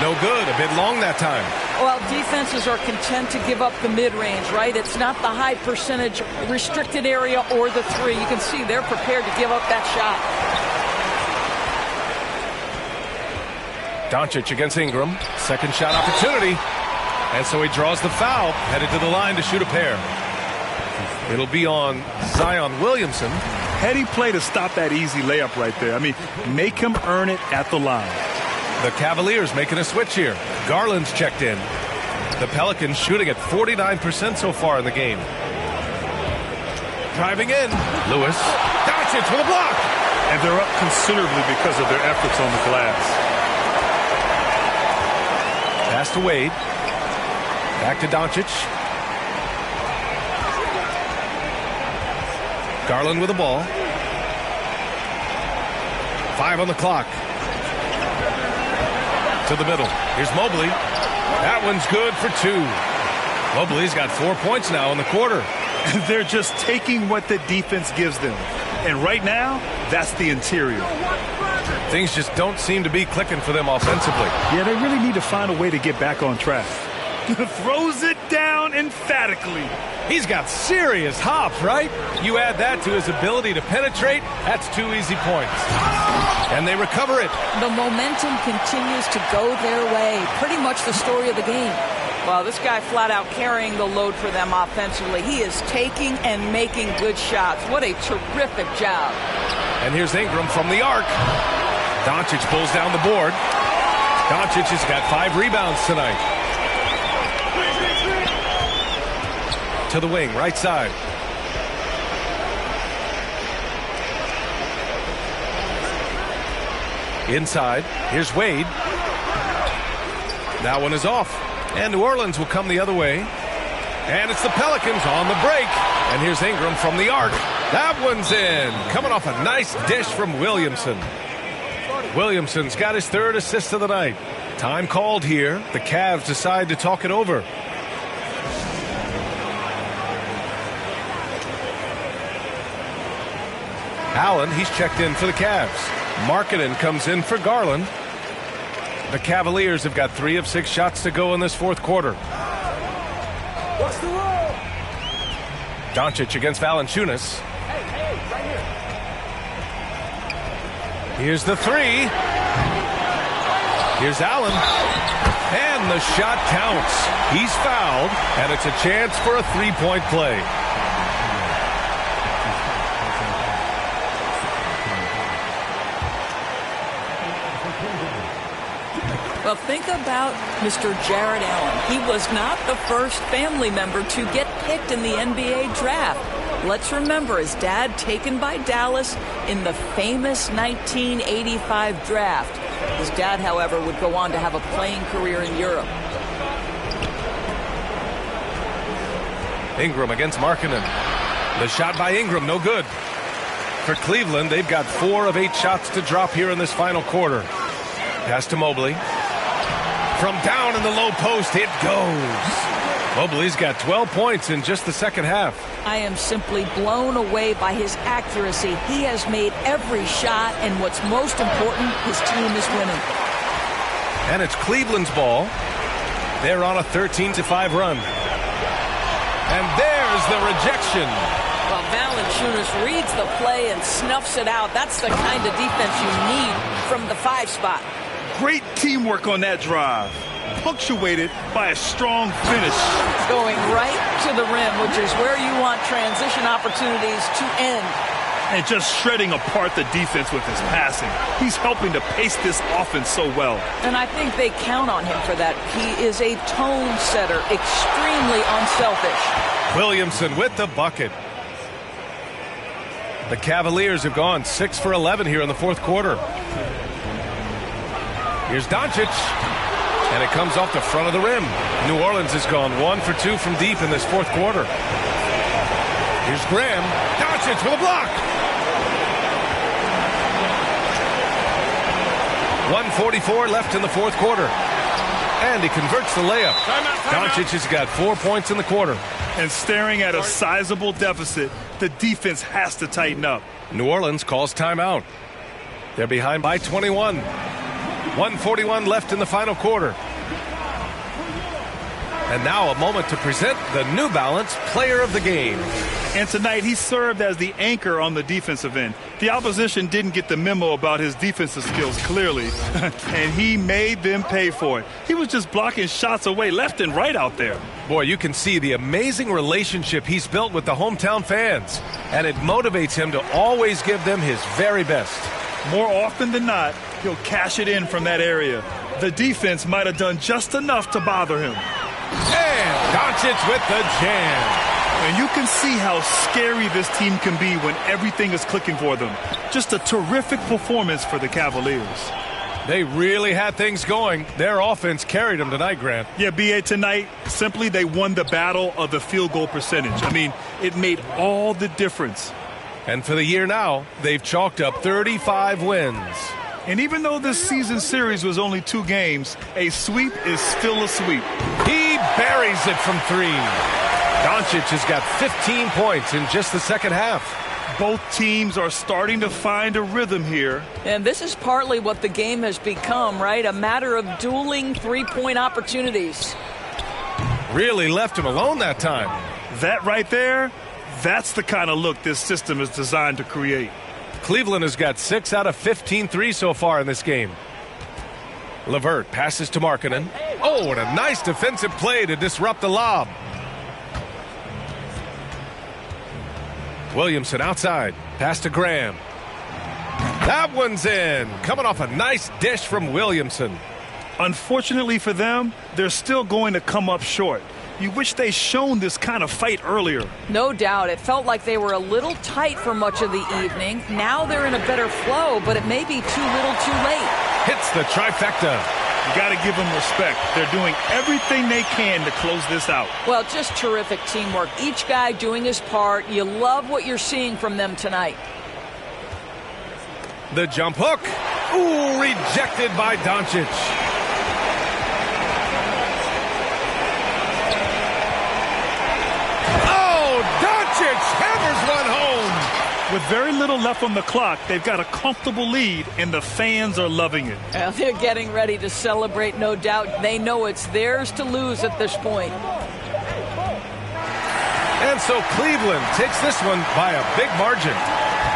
No good. A bit long that time. Well, defenses are content to give up the mid-range, right? It's not the high percentage restricted area or the 3. You can see they're prepared to give up that shot. Doncic against Ingram. Second shot opportunity. And so he draws the foul. Headed to the line to shoot a pair. It'll be on Zion Williamson. Heady play to stop that easy layup right there. I mean, make him earn it at the line. The Cavaliers making a switch here. Garland's checked in. The Pelicans shooting at 49% so far in the game. Driving in. Lewis. Doncic with a block. And they're up considerably because of their efforts on the glass. Pass to Wade. Back to Doncic. Garland with the ball. 5 on the clock. To the middle. Here's Mobley. That one's good for 2. Mobley's got 4 points now in the quarter. They're just taking what the defense gives them. And right now, that's the interior. Things just don't seem to be clicking for them offensively. Yeah, they really need to find a way to get back on track. Throws it down emphatically. He's got serious hops, right? You add that to his ability to penetrate, that's 2 easy points. And they recover it. The momentum continues to go their way. Pretty much the story of the game. Well, this guy flat out carrying the load for them offensively. He is taking and making good shots. What a terrific job. And here's Ingram from the arc. Doncic pulls down the board. Doncic has got 5 rebounds tonight. To the wing, right side. Inside, here's Wade. That one is off. And New Orleans will come the other way. And it's the Pelicans on the break. And here's Ingram from the arc. That one's in. Coming off a nice dish from Williamson. Williamson's got his 3rd assist of the night. Time called here. The Cavs decide to talk it over. Allen, he's checked in for the Cavs. Markkanen comes in for Garland. The Cavaliers have got 3 of 6 shots to go in this fourth quarter. What's the rule? Doncic against Valanciunas. Hey, right here. Here's the 3. Here's Allen. And the shot counts. He's fouled, and it's a chance for a 3-point play. Well, think about Mr. Jared Allen. He was not the first family member to get picked in the NBA draft. Let's remember his dad taken by Dallas in the famous 1985 draft. His dad, however, would go on to have a playing career in Europe. Ingram against Markkanen. The shot by Ingram, no good. For Cleveland, they've got 4 of 8 shots to drop here in this final quarter. Pass to Mobley. From down in the low post, it goes. Mobley's got 12 points in just the second half. I am simply blown away by his accuracy. He has made every shot, and what's most important, his team is winning. And it's Cleveland's ball. They're on a 13-5 run. And there's the rejection. Well, Valanciunas reads the play and snuffs it out. That's the kind of defense you need from the 5 spot. Great teamwork on that drive, punctuated by a strong finish. Going right to the rim, which is where you want transition opportunities to end. And just shredding apart the defense with his passing. He's helping to pace this offense so well. And I think they count on him for that. He is a tone setter, extremely unselfish. Williamson with the bucket. The Cavaliers have gone 6 for 11 here in the fourth quarter. Here's Doncic, and it comes off the front of the rim. New Orleans has gone 1 for 2 from deep in this fourth quarter. Here's Graham. Doncic with a block. 1:44 left in the fourth quarter. And he converts the layup. Doncic has got 4 points in the quarter. And staring at a sizable deficit, the defense has to tighten up. New Orleans calls timeout. They're behind by 21. 1:41 left in the final quarter. And now a moment to present the New Balance Player of the Game. And tonight he served as the anchor on the defensive end. The opposition didn't get the memo about his defensive skills clearly, and he made them pay for it. He was just blocking shots away left and right out there. Boy, you can see the amazing relationship he's built with the hometown fans, and it motivates him to always give them his very best. More often than not, he'll cash it in from that area. The defense might have done just enough to bother him. And Doncic with the jam. And you can see how scary this team can be when everything is clicking for them. Just a terrific performance for the Cavaliers. They really had things going. Their offense carried them tonight, Grant. Yeah, B.A., tonight, simply they won the battle of the field goal percentage. I mean, it made all the difference. And for the year now, they've chalked up 35 wins. And even though this season series was only 2 games, a sweep is still a sweep. He buries it from 3. Doncic has got 15 points in just the second half. Both teams are starting to find a rhythm here. And this is partly what the game has become, right? A matter of dueling 3-point opportunities. Really left him alone that time. That right there, that's the kind of look this system is designed to create. Cleveland has got 6 out of 15 threes so far in this game. LeVert passes to Markkanen. Oh, and a nice defensive play to disrupt the lob. Williamson outside. Pass to Graham. That one's in. Coming off a nice dish from Williamson. Unfortunately for them, they're still going to come up short. You wish they'd shown this kind of fight earlier. No doubt. It felt like they were a little tight for much of the evening. Now they're in a better flow, but it may be too little too late. Hits the trifecta. You got to give them respect. They're doing everything they can to close this out. Well, just terrific teamwork. Each guy doing his part. You love what you're seeing from them tonight. The jump hook. Ooh, rejected by Doncic. Hammers one home. With very little left on the clock, they've got a comfortable lead, and the fans are loving it. Well, they're getting ready to celebrate, no doubt. They know it's theirs to lose at this point. And so Cleveland takes this one by a big margin.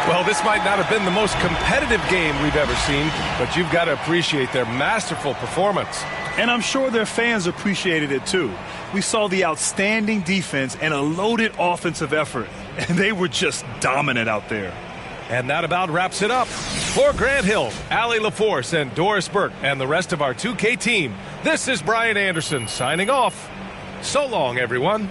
Well, this might not have been the most competitive game we've ever seen, but you've got to appreciate their masterful performance. And I'm sure their fans appreciated it too. We saw the outstanding defense and a loaded offensive effort, and they were just dominant out there. And that about wraps it up. For Grant Hill, Allie LaForce, and Doris Burke, and the rest of our 2K team, this is Brian Anderson signing off. So long, everyone.